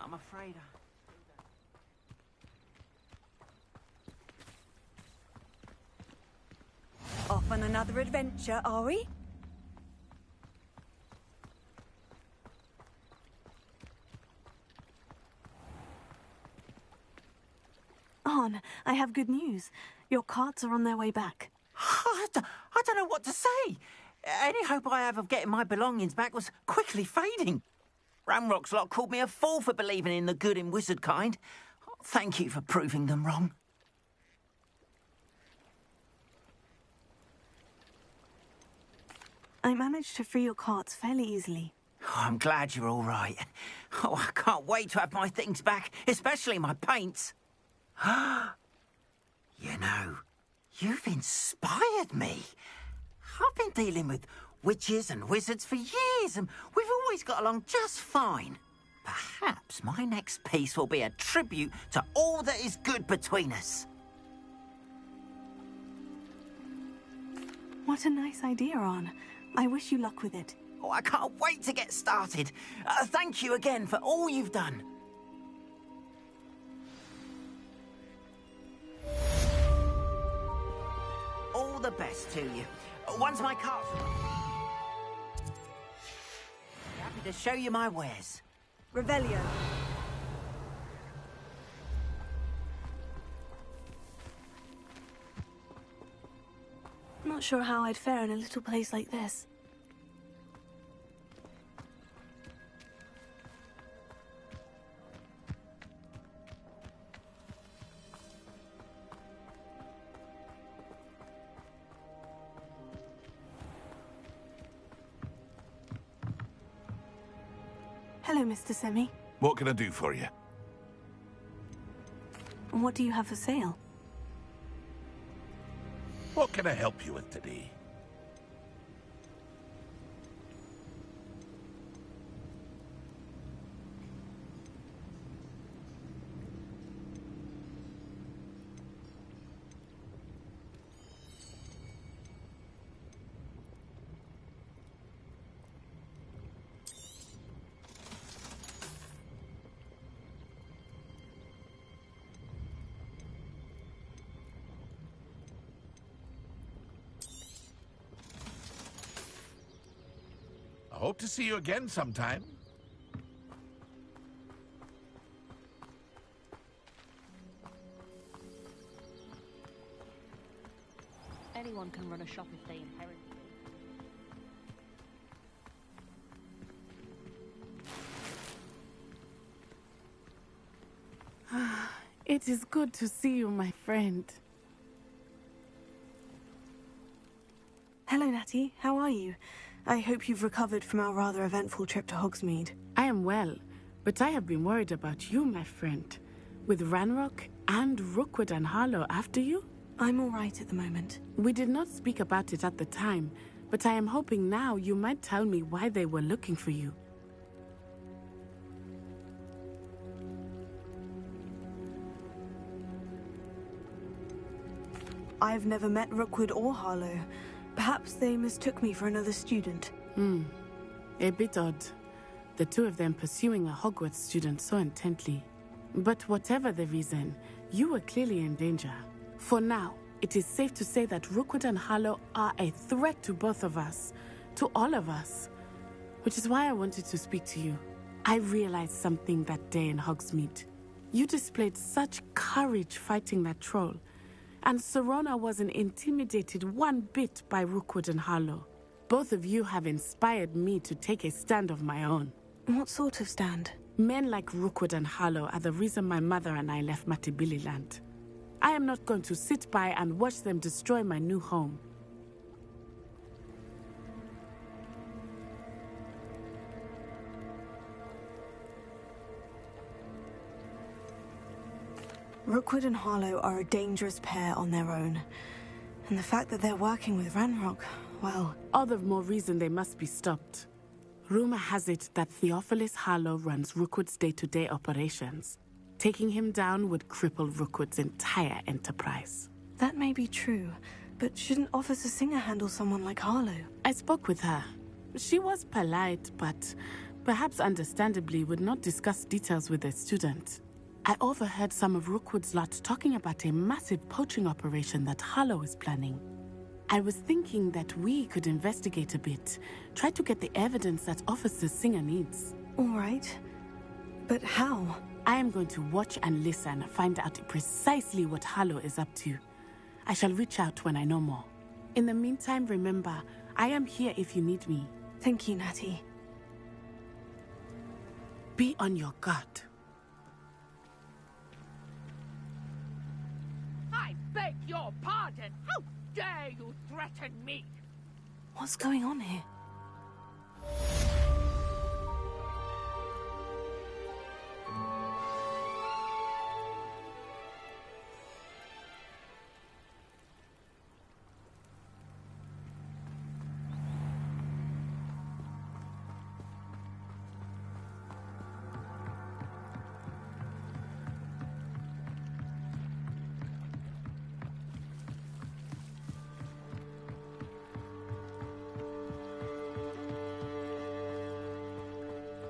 I'm afraid Off on another adventure, are we? Arn, I have good news. Your carts are on their way back. I don't know what to say. Any hope I have of getting my belongings back was quickly fading. Ramrock's lot called me a fool for believing in the good in wizard kind. Thank you for proving them wrong. I managed to free your carts fairly easily. Oh, I'm glad you're all right. Oh, I can't wait to have my things back, especially my paints. You know, you've inspired me. I've been dealing with witches and wizards for years, and we've always got along just fine. Perhaps my next piece will be a tribute to all that is good between us. What a nice idea, Arn. I wish you luck with it. Oh, I can't wait to get started. Thank you again for all you've done. All the best to you. Once my cart's... happy to show you my wares. Revelio. Not sure how I'd fare in a little place like this. Hello, Mr. Semi. What can I do for you? What do you have for sale? What can I help you with today? I hope to see you again sometime. Anyone can run a shop if they inherit it. It is good to see you, my friend. Hello, Natty. How are you? I hope you've recovered from our rather eventful trip to Hogsmeade. I am well, but I have been worried about you, my friend. With Ranrock and Rookwood and Harlow after you? I'm all right at the moment. We did not speak about it at the time, but I am hoping now you might tell me why they were looking for you. I've never met Rookwood or Harlow. Perhaps they mistook me for another student. A bit odd. the two of them pursuing a Hogwarts student so intently. But whatever the reason, you were clearly in danger. For now, it is safe to say that Rookwood and Harlow are a threat to both of us, to all of us. Which is why I wanted to speak to you. I realized something that day in Hogsmeade. You displayed such courage fighting that troll, and Serona wasn't intimidated one bit by Rookwood and Harlow. Both of you have inspired me to take a stand of my own. What sort of stand? Men like Rookwood and Harlow are the reason my mother and I left Matibili land. I am not going to sit by and watch them destroy my new home. Rookwood and Harlow are a dangerous pair on their own. And the fact that they're working with Ranrock, well... All the more reason they must be stopped. Rumor has it that Theophilus Harlow runs Rookwood's day-to-day operations. Taking him down would cripple Rookwood's entire enterprise. That may be true, but shouldn't Officer Singer handle someone like Harlow? I spoke with her. She was polite, but perhaps understandably would not discuss details with a student. I overheard some of Rookwood's lot talking about a massive poaching operation that Harlow is planning. I was thinking that we could investigate a bit, try to get the evidence that Officer Singer needs. All right. But how? I am going to watch and listen, find out precisely what Harlow is up to. I shall reach out when I know more. In the meantime, remember, I am here if you need me. Thank you, Natty. Be on your guard. I beg your pardon! How dare you threaten me? What's going on here?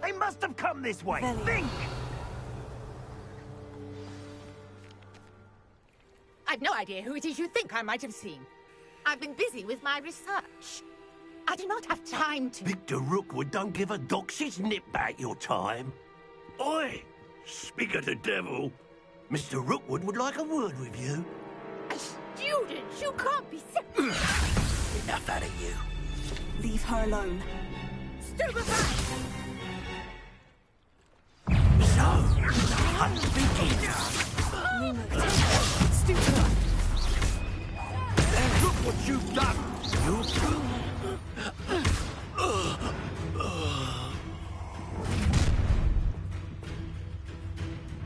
They must have come this way. Think! I've no idea who it is you think I might have seen. I've been busy with my research. I do not have time to... Victor Rookwood don't give a doxy's nip back your time. Oi! Speak of the devil. Mr. Rookwood would like a word with you. A student? You can't be serious. Enough out of you. Leave her alone. Stupefy! So, I'm thinking. Look what you've done!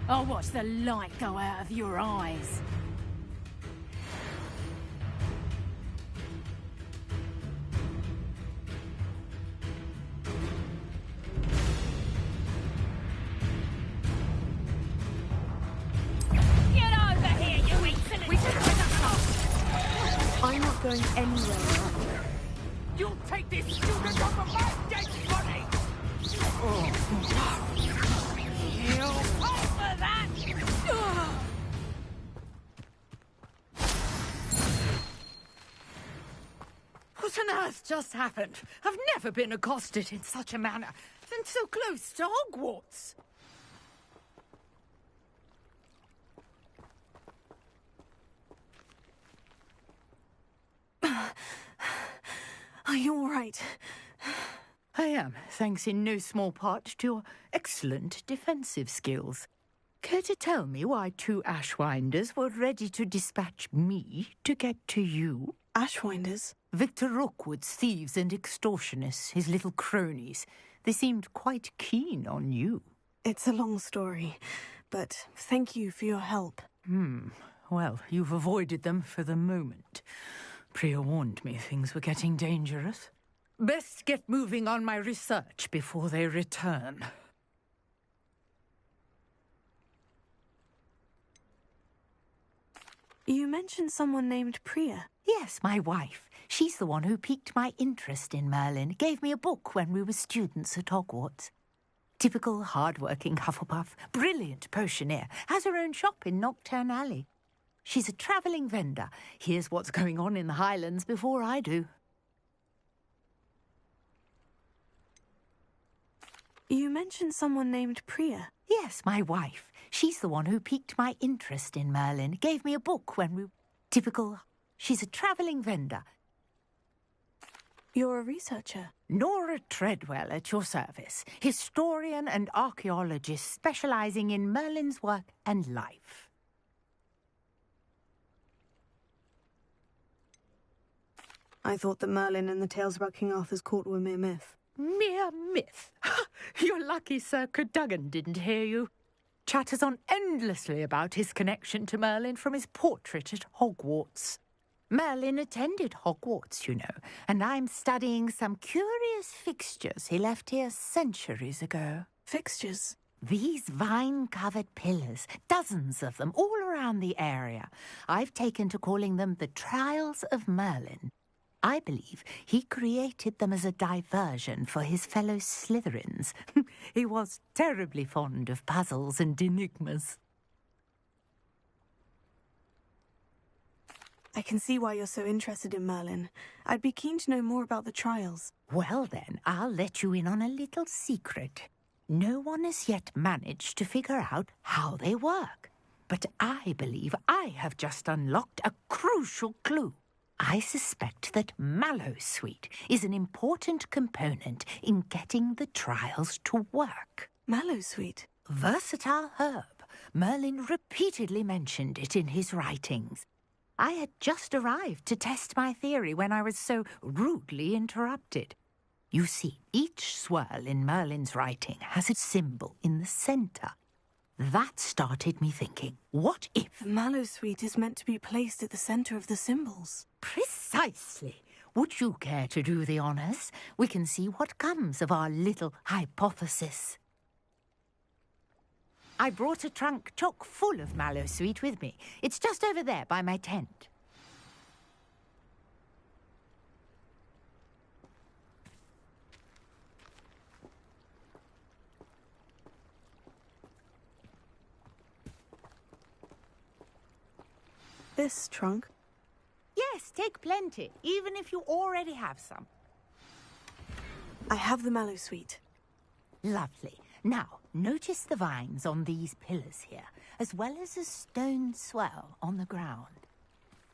I'll watch the light go out of your eyes. I'm not going anywhere. You'll take this student off of my dead body! You'll pay for that! What on earth just happened? I've never been accosted in such a manner, and so close to Hogwarts. Are you all right? I am, thanks in no small part to your excellent defensive skills. Care to tell me why two Ashwinders were ready to dispatch me to get to you? Ashwinders? Victor Rookwood's thieves and extortionists, his little cronies. They seemed quite keen on you. It's a long story, but thank you for your help. Well, you've avoided them for the moment. Priya warned me things were getting dangerous. Best get moving on my research before they return. You mentioned someone named Priya. Yes, my wife. She's the one who piqued my interest in Merlin. Gave me a book when we were students at Hogwarts. Typical hard-working Hufflepuff, brilliant potioneer, has her own shop in Nocturne Alley. She's a travelling vendor. Here's what's going on in the Highlands before I do. You mentioned someone named Priya. Yes, my wife. She's the one who piqued my interest in Merlin. Gave me a book when we... Typical... She's a travelling vendor. You're a researcher? Nora Treadwell at your service. Historian and archaeologist specialising in Merlin's work and life. I thought that Merlin and the tales about King Arthur's court were mere myth. Mere myth? You're lucky Sir Cadogan didn't hear you. Chatters on endlessly about his connection to Merlin from his portrait at Hogwarts. Merlin attended Hogwarts, you know, and I'm studying some curious fixtures he left here centuries ago. Fixtures? These vine-covered pillars, dozens of them, all around the area. I've taken to calling them the Trials of Merlin. I believe he created them as a diversion for his fellow Slytherins. He was terribly fond of puzzles and enigmas. I can see why you're so interested in Merlin. I'd be keen to know more about the trials. Well then, I'll let you in on a little secret. No one has yet managed to figure out how they work. But I believe I have just unlocked a crucial clue. I suspect that Mallowsweet is an important component in getting the trials to work. Mallowsweet? Versatile herb. Merlin repeatedly mentioned it in his writings. I had just arrived to test my theory when I was so rudely interrupted. You see, each swirl in Merlin's writing has a symbol in the centre. That started me thinking, what if... The Mallowsweet is meant to be placed at the centre of the symbols. Precisely. Would you care to do the honours? We can see what comes of our little hypothesis. I brought a trunk chock full of Mallowsweet with me. It's just over there by my tent. This trunk? Yes, take plenty, even if you already have some. I have the Mallowsweet. Lovely. Now, notice the vines on these pillars here, as well as a stone swell on the ground.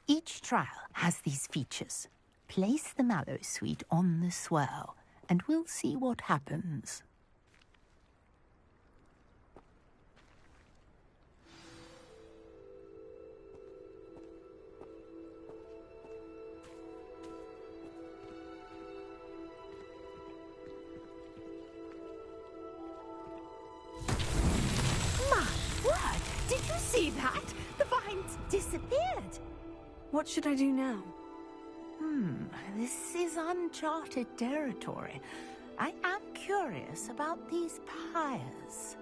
Each trial has these features. Place the Mallowsweet on the swell, and we'll see what happens. See that? The vines disappeared. What should I do now? This is uncharted territory. I am curious about these pyres.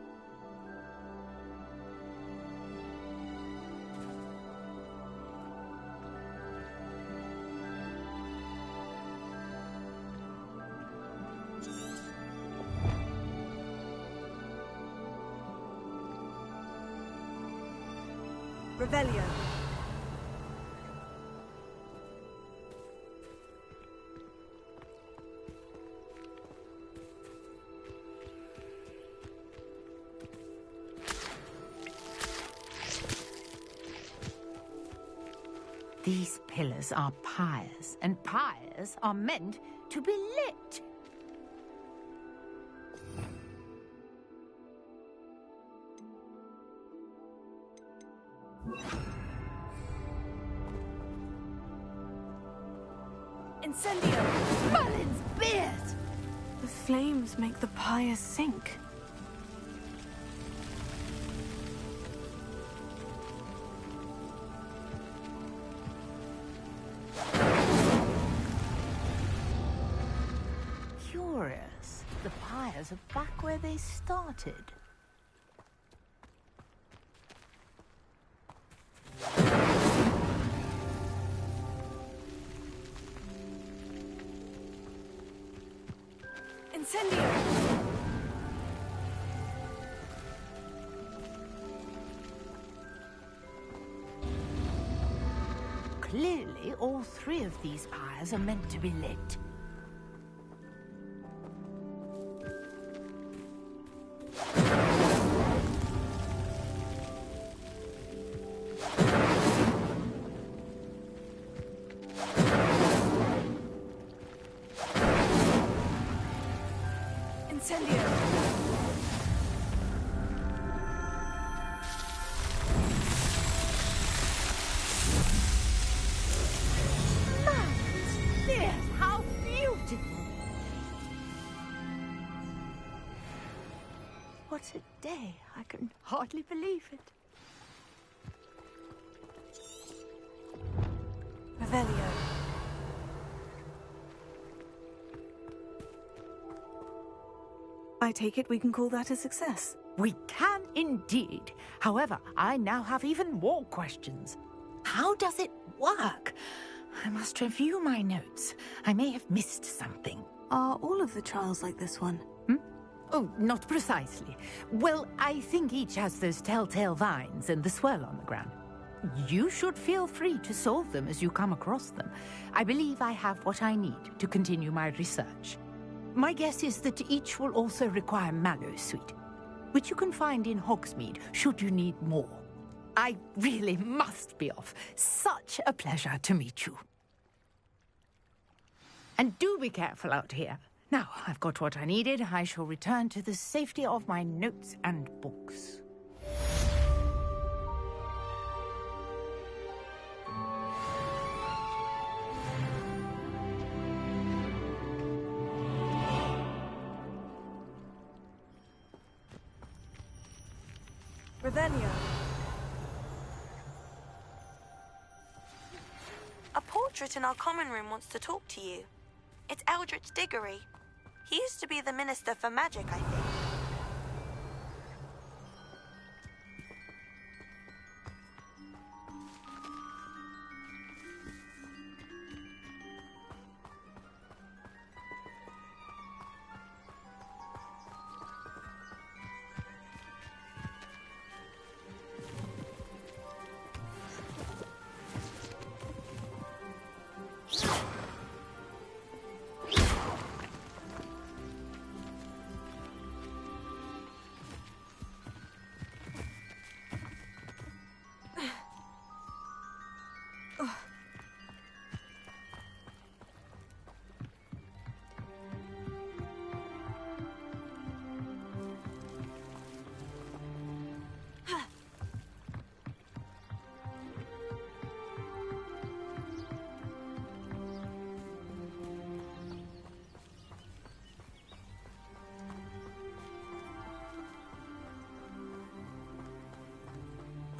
Revelio. These pillars are pyres, and pyres are meant to be lit. Incendio! Merlin's beard! The flames make the pyre sink. Curious. The pyres are back where they started. Incendio! clearly all three of these pyres are meant to be lit. What a day. I can hardly believe it. Revelio. I take it we can call that a success. We can indeed. However, I now have even more questions. How does it work? I must review my notes. I may have missed something. Are all of the trials like this one? Oh, not precisely. Well, I think each has those telltale vines and the swirl on the ground. You should feel free to solve them as you come across them. I believe I have what I need to continue my research. My guess is that each will also require mallow sweet, which you can find in Hogsmeade should you need more. I really must be off. Such a pleasure to meet you. And do be careful out here. Now, I've got what I needed. I shall return to the safety of my notes and books. Revelio. A portrait in our common room wants to talk to you. It's Eldritch Diggory. He used to be the Minister for Magic, I think.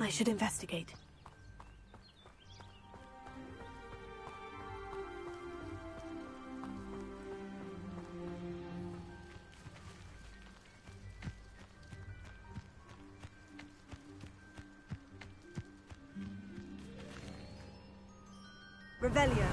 I should investigate. Revelio.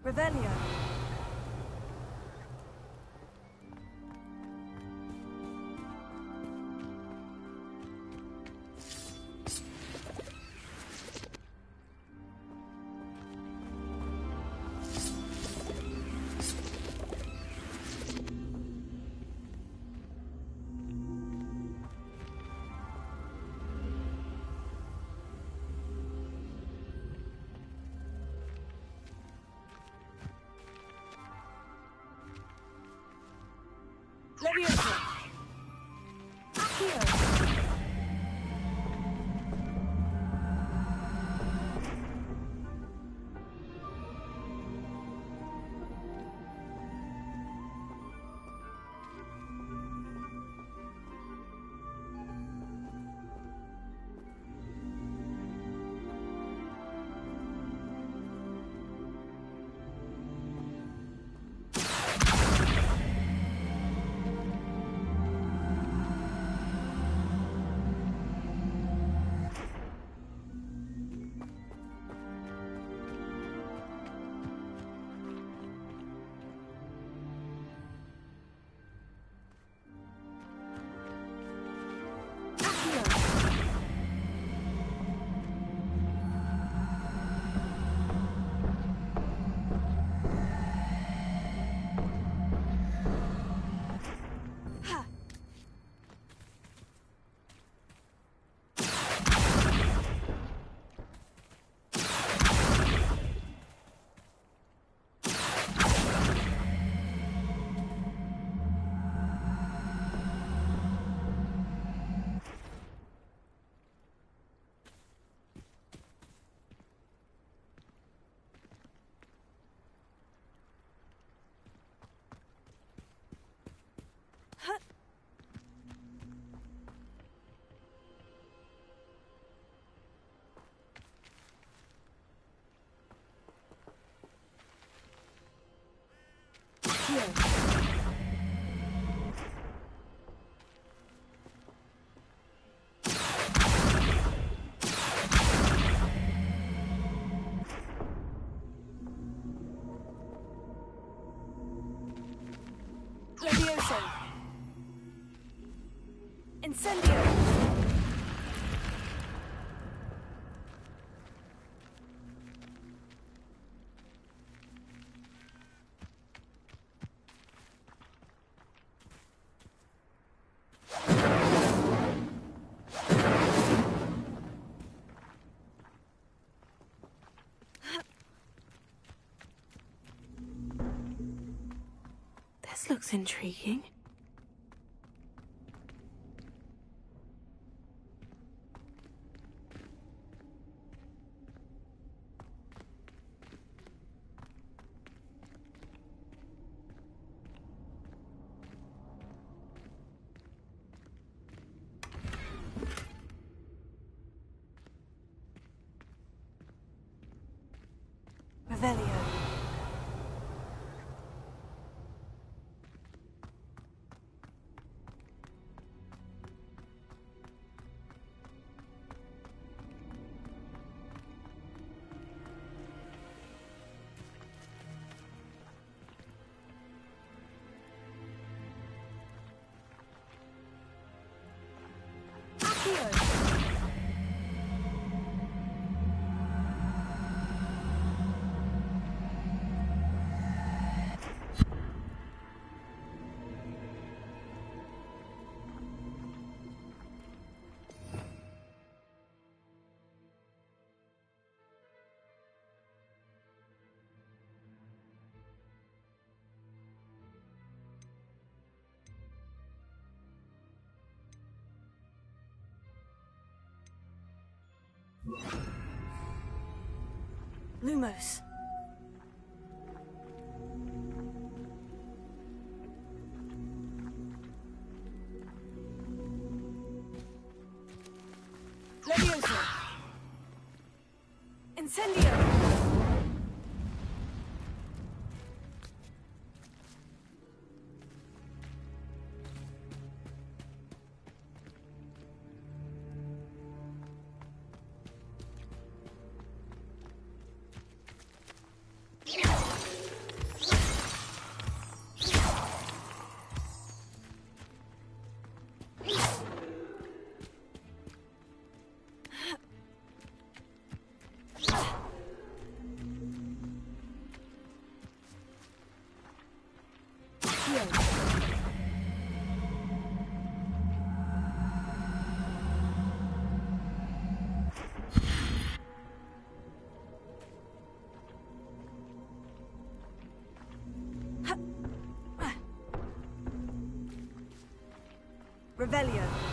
Revelio. Leviosa! Accio! Leviosa! Incendio! This looks intriguing. Revelio. Lumos. Leviosa. Incendio. Revelio.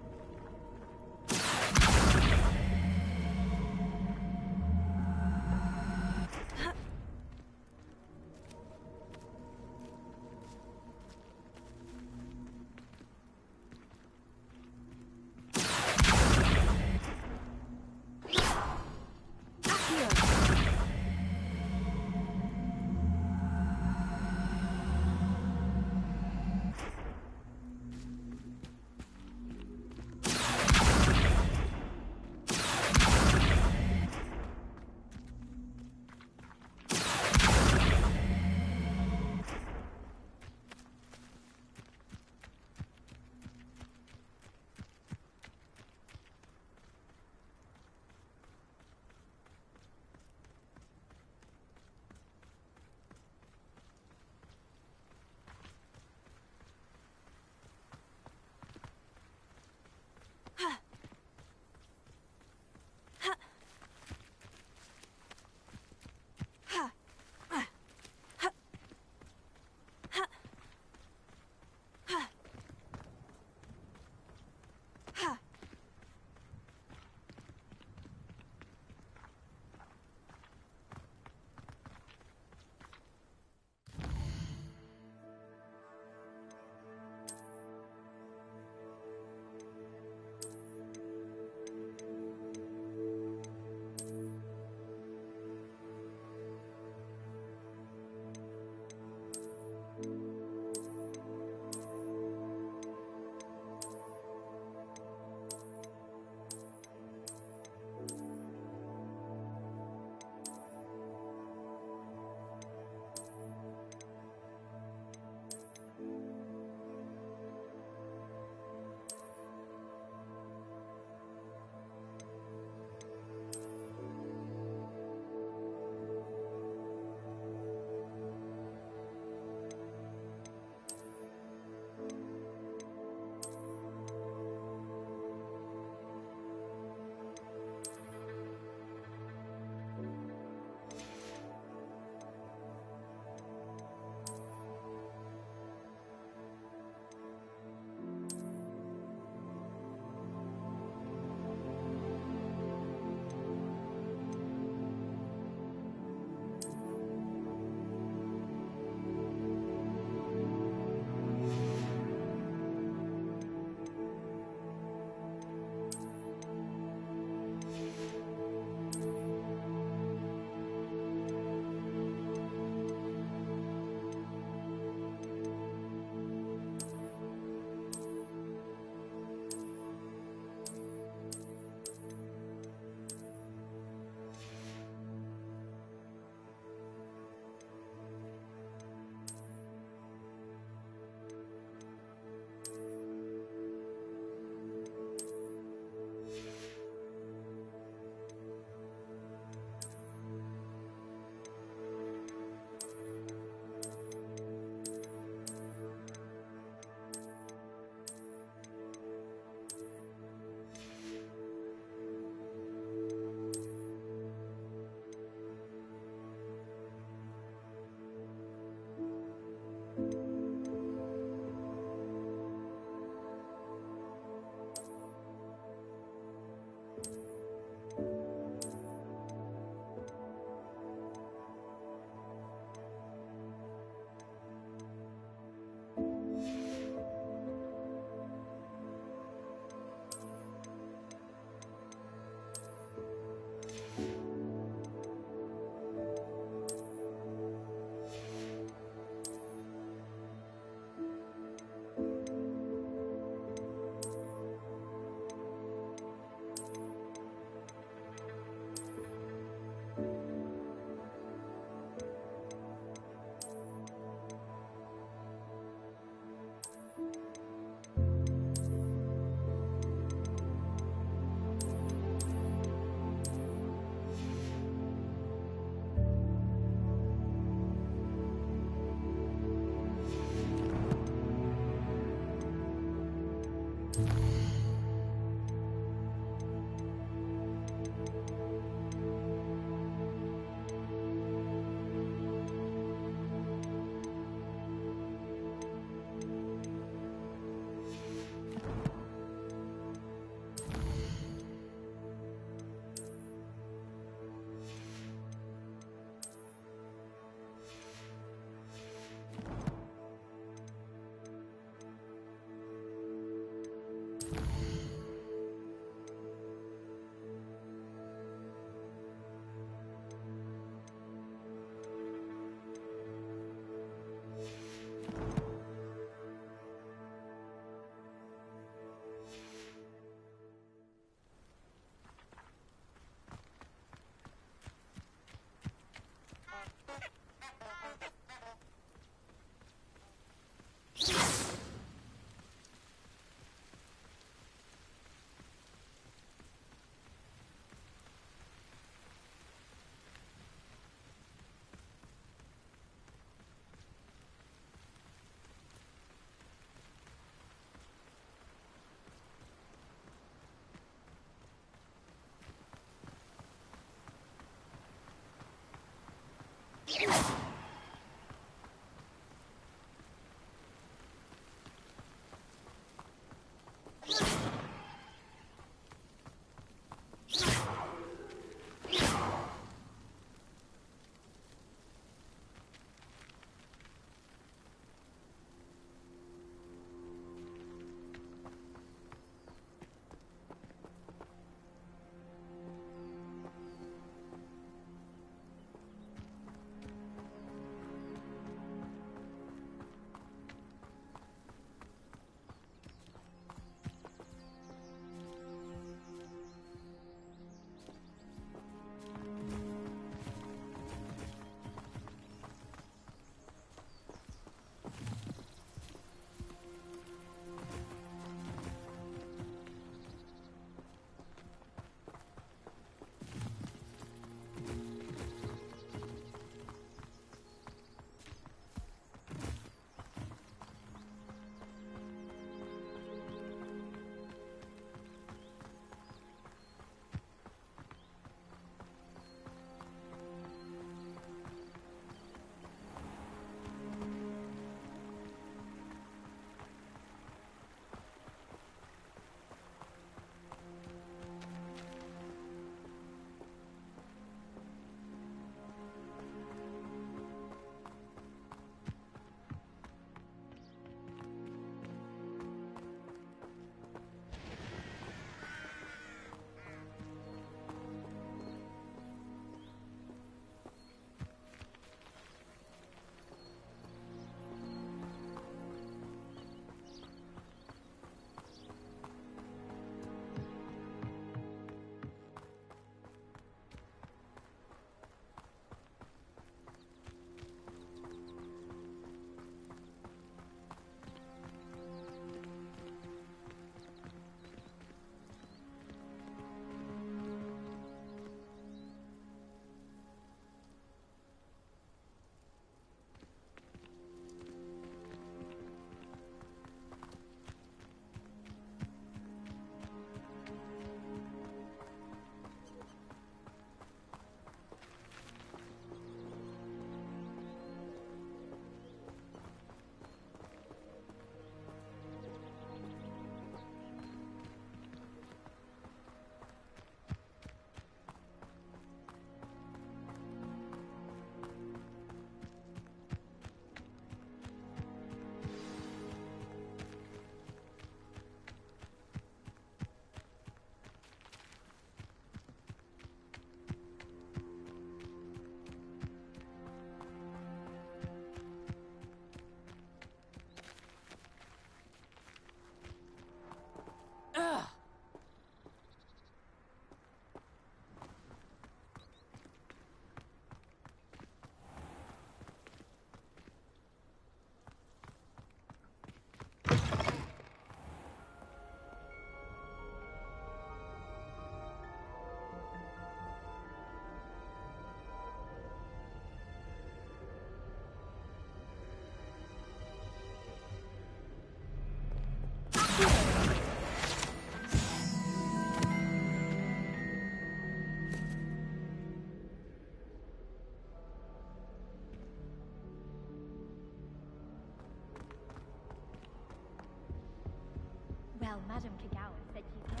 Well, Madame Kagawa said she's not...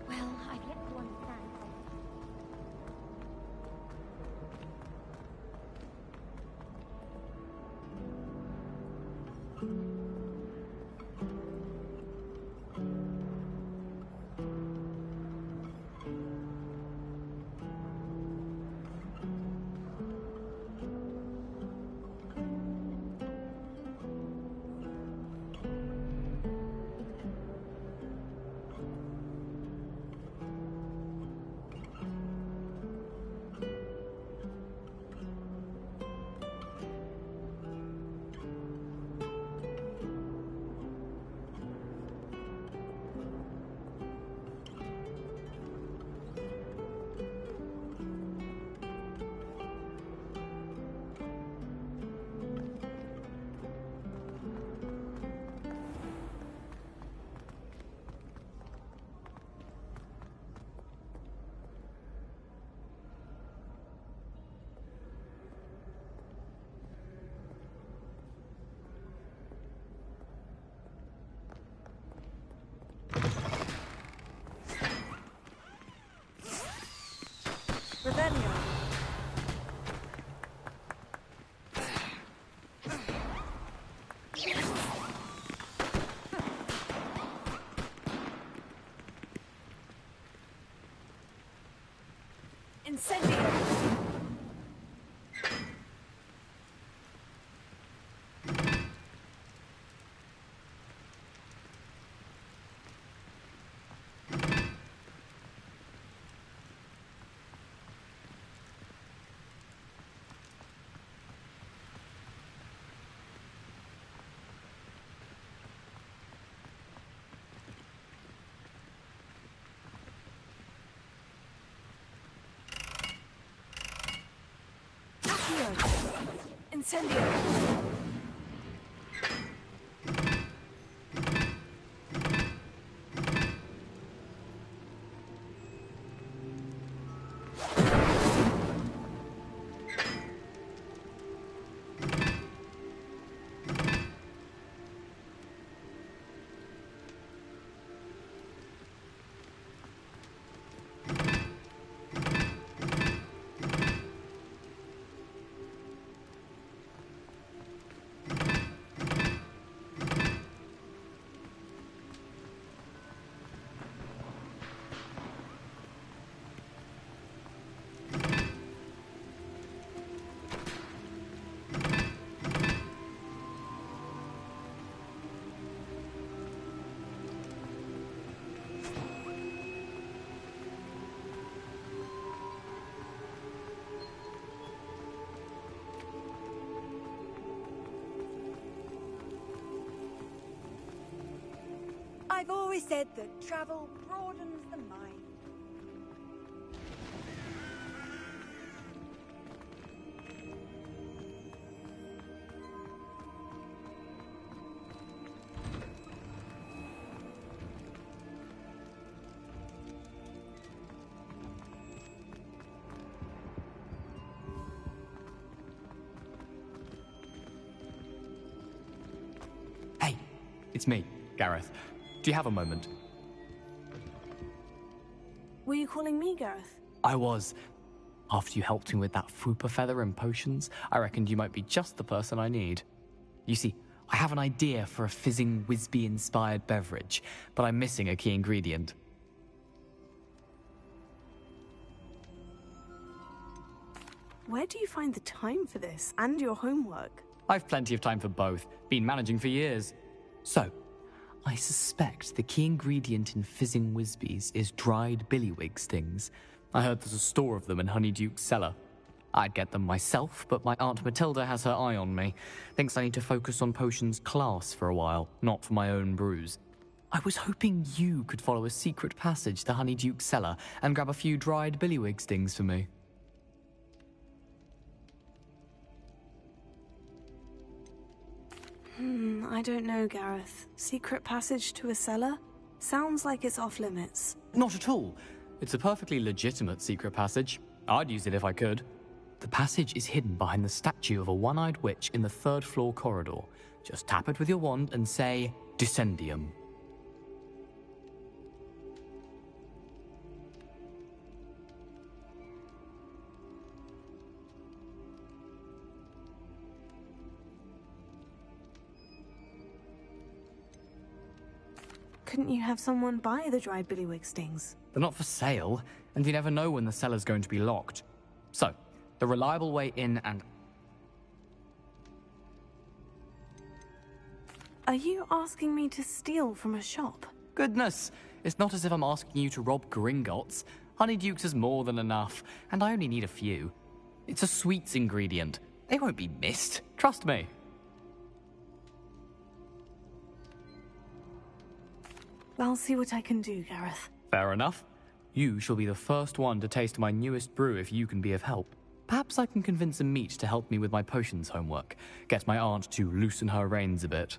Well, I've yet to understand how... Rebellion. Incendio. Incendio. I've always said that travel broadens the mind. Hey, it's me, Gareth. Do you have a moment? Were you calling me, Gareth? I was. After you helped me with that Fupa feather and potions, I reckoned you might be just the person I need. You see, I have an idea for a fizzing Whizbee-inspired beverage, but I'm missing a key ingredient. Where do you find the time for this and your homework? I've plenty of time for both. Been managing for years. So, I suspect the key ingredient in fizzing Whizbees is dried billywig stings. I heard there's a store of them in Honeyduke's cellar. I'd get them myself, but my Aunt Matilda has her eye on me. Thinks I need to focus on potions class for a while, not for my own brews. I was hoping you could follow a secret passage to Honeyduke's cellar and grab a few dried billywig stings for me. I don't know, Gareth. Secret passage to a cellar? Sounds like it's off limits. Not at all. It's a perfectly legitimate secret passage. I'd use it if I could. The passage is hidden behind the statue of a one-eyed witch in the third floor corridor. Just tap it with your wand and say, Descendium. Couldn't you have someone buy the dried billywig stings? They're not for sale, and you never know when the cellar's going to be locked. So, the reliable way in and... Are you asking me to steal from a shop? Goodness, it's not as if I'm asking you to rob Gringotts. Honeydukes is more than enough, and I only need a few. It's a sweets ingredient. They won't be missed, trust me. I'll see what I can do, Gareth. Fair enough. You shall be the first one to taste my newest brew if you can be of help. Perhaps I can convince a meat to help me with my potions homework. Get my aunt to loosen her reins a bit.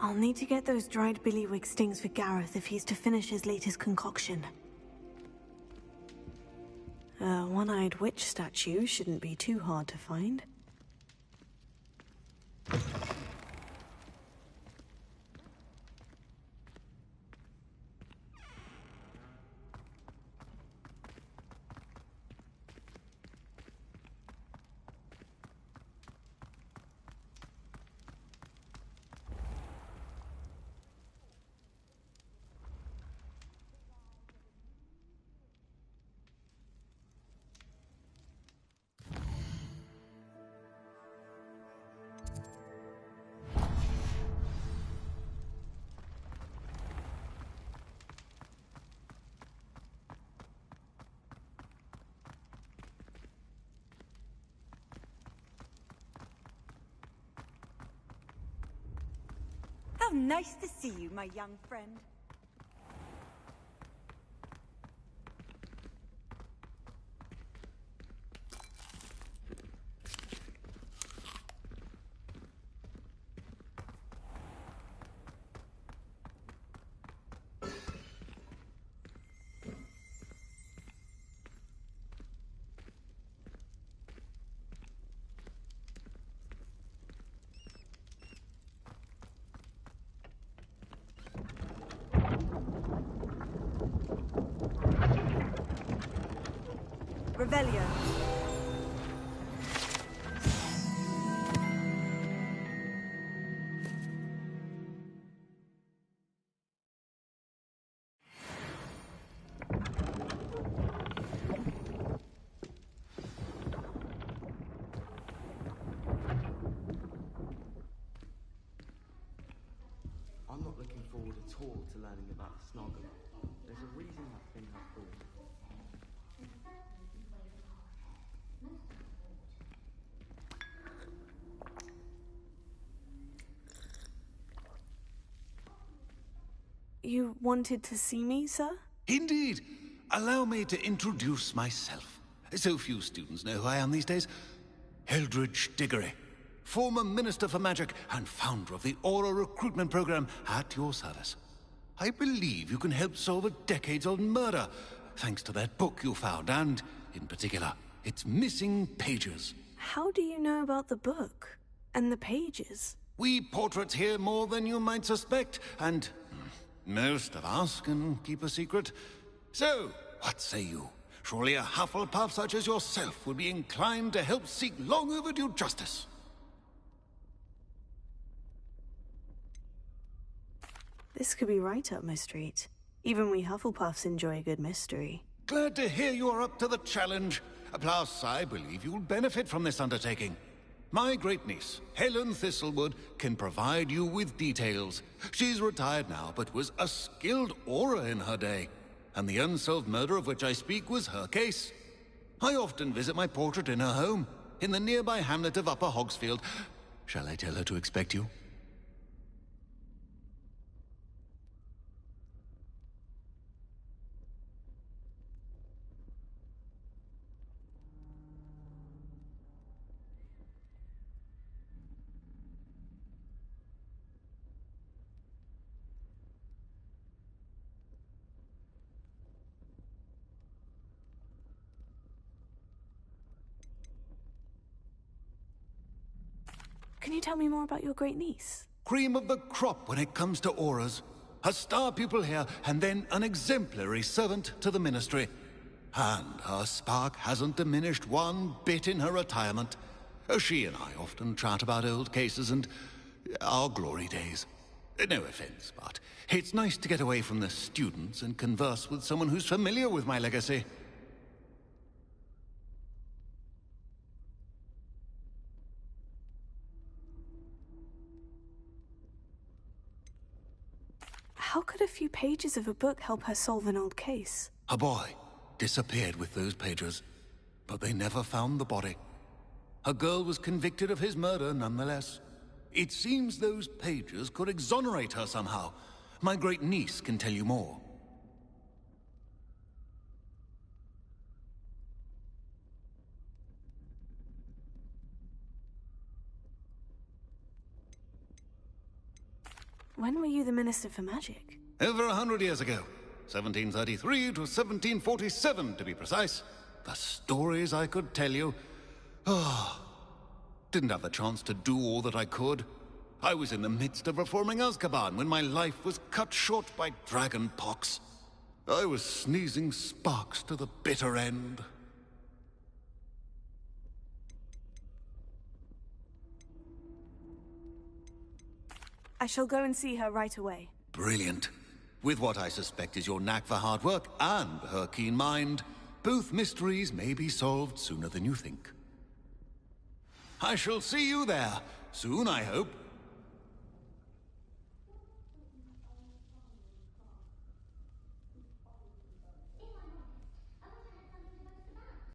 I'll need to get those dried billywig stings for Gareth if he's to finish his latest concoction. A one-eyed witch statue shouldn't be too hard to find. How nice to see you, my young friend. Revelio. I'm not looking forward at all to learning about Snoggle. There's a reason that thing has called. You wanted to see me, sir? Indeed. Allow me to introduce myself. So few students know who I am these days. Eldridge Diggory, former Minister for Magic and founder of the Aura Recruitment Program, at your service. I believe you can help solve a decades-old murder, thanks to that book you found, and, in particular, its missing pages. How do you know about the book? And the pages? We portraits hear more than you might suspect, and most of us can keep a secret. So, what say you? Surely a Hufflepuff such as yourself would be inclined to help seek long overdue justice. This could be right up my street. Even we Hufflepuffs enjoy a good mystery. Glad to hear you are up to the challenge. Plus, I believe you'll benefit from this undertaking. My great-niece, Helen Thistlewood, can provide you with details. She's retired now, but was a skilled aura in her day. And the unsolved murder of which I speak was her case. I often visit my portrait in her home, in the nearby hamlet of Upper Hogsfield. Shall I tell her to expect you? Can you tell me more about your great niece? Cream of the crop when it comes to auras. A star pupil here, and then an exemplary servant to the ministry. And her spark hasn't diminished one bit in her retirement. She and I often chat about old cases and our glory days. No offense, but it's nice to get away from the students and converse with someone who's familiar with my legacy. How could a few pages of a book help her solve an old case? A boy disappeared with those pages, but they never found the body. A girl was convicted of his murder nonetheless. It seems those pages could exonerate her somehow. My great niece can tell you more. When were you the Minister for Magic? Over 100 years ago. 1733 to 1747, to be precise. The stories I could tell you. Didn't have the chance to do all that I could. I was in the midst of reforming Azkaban when my life was cut short by dragon pox. I was sneezing sparks to the bitter end. I shall go and see her right away. Brilliant. With what I suspect is your knack for hard work and her keen mind, both mysteries may be solved sooner than you think. I shall see you there, soon I hope.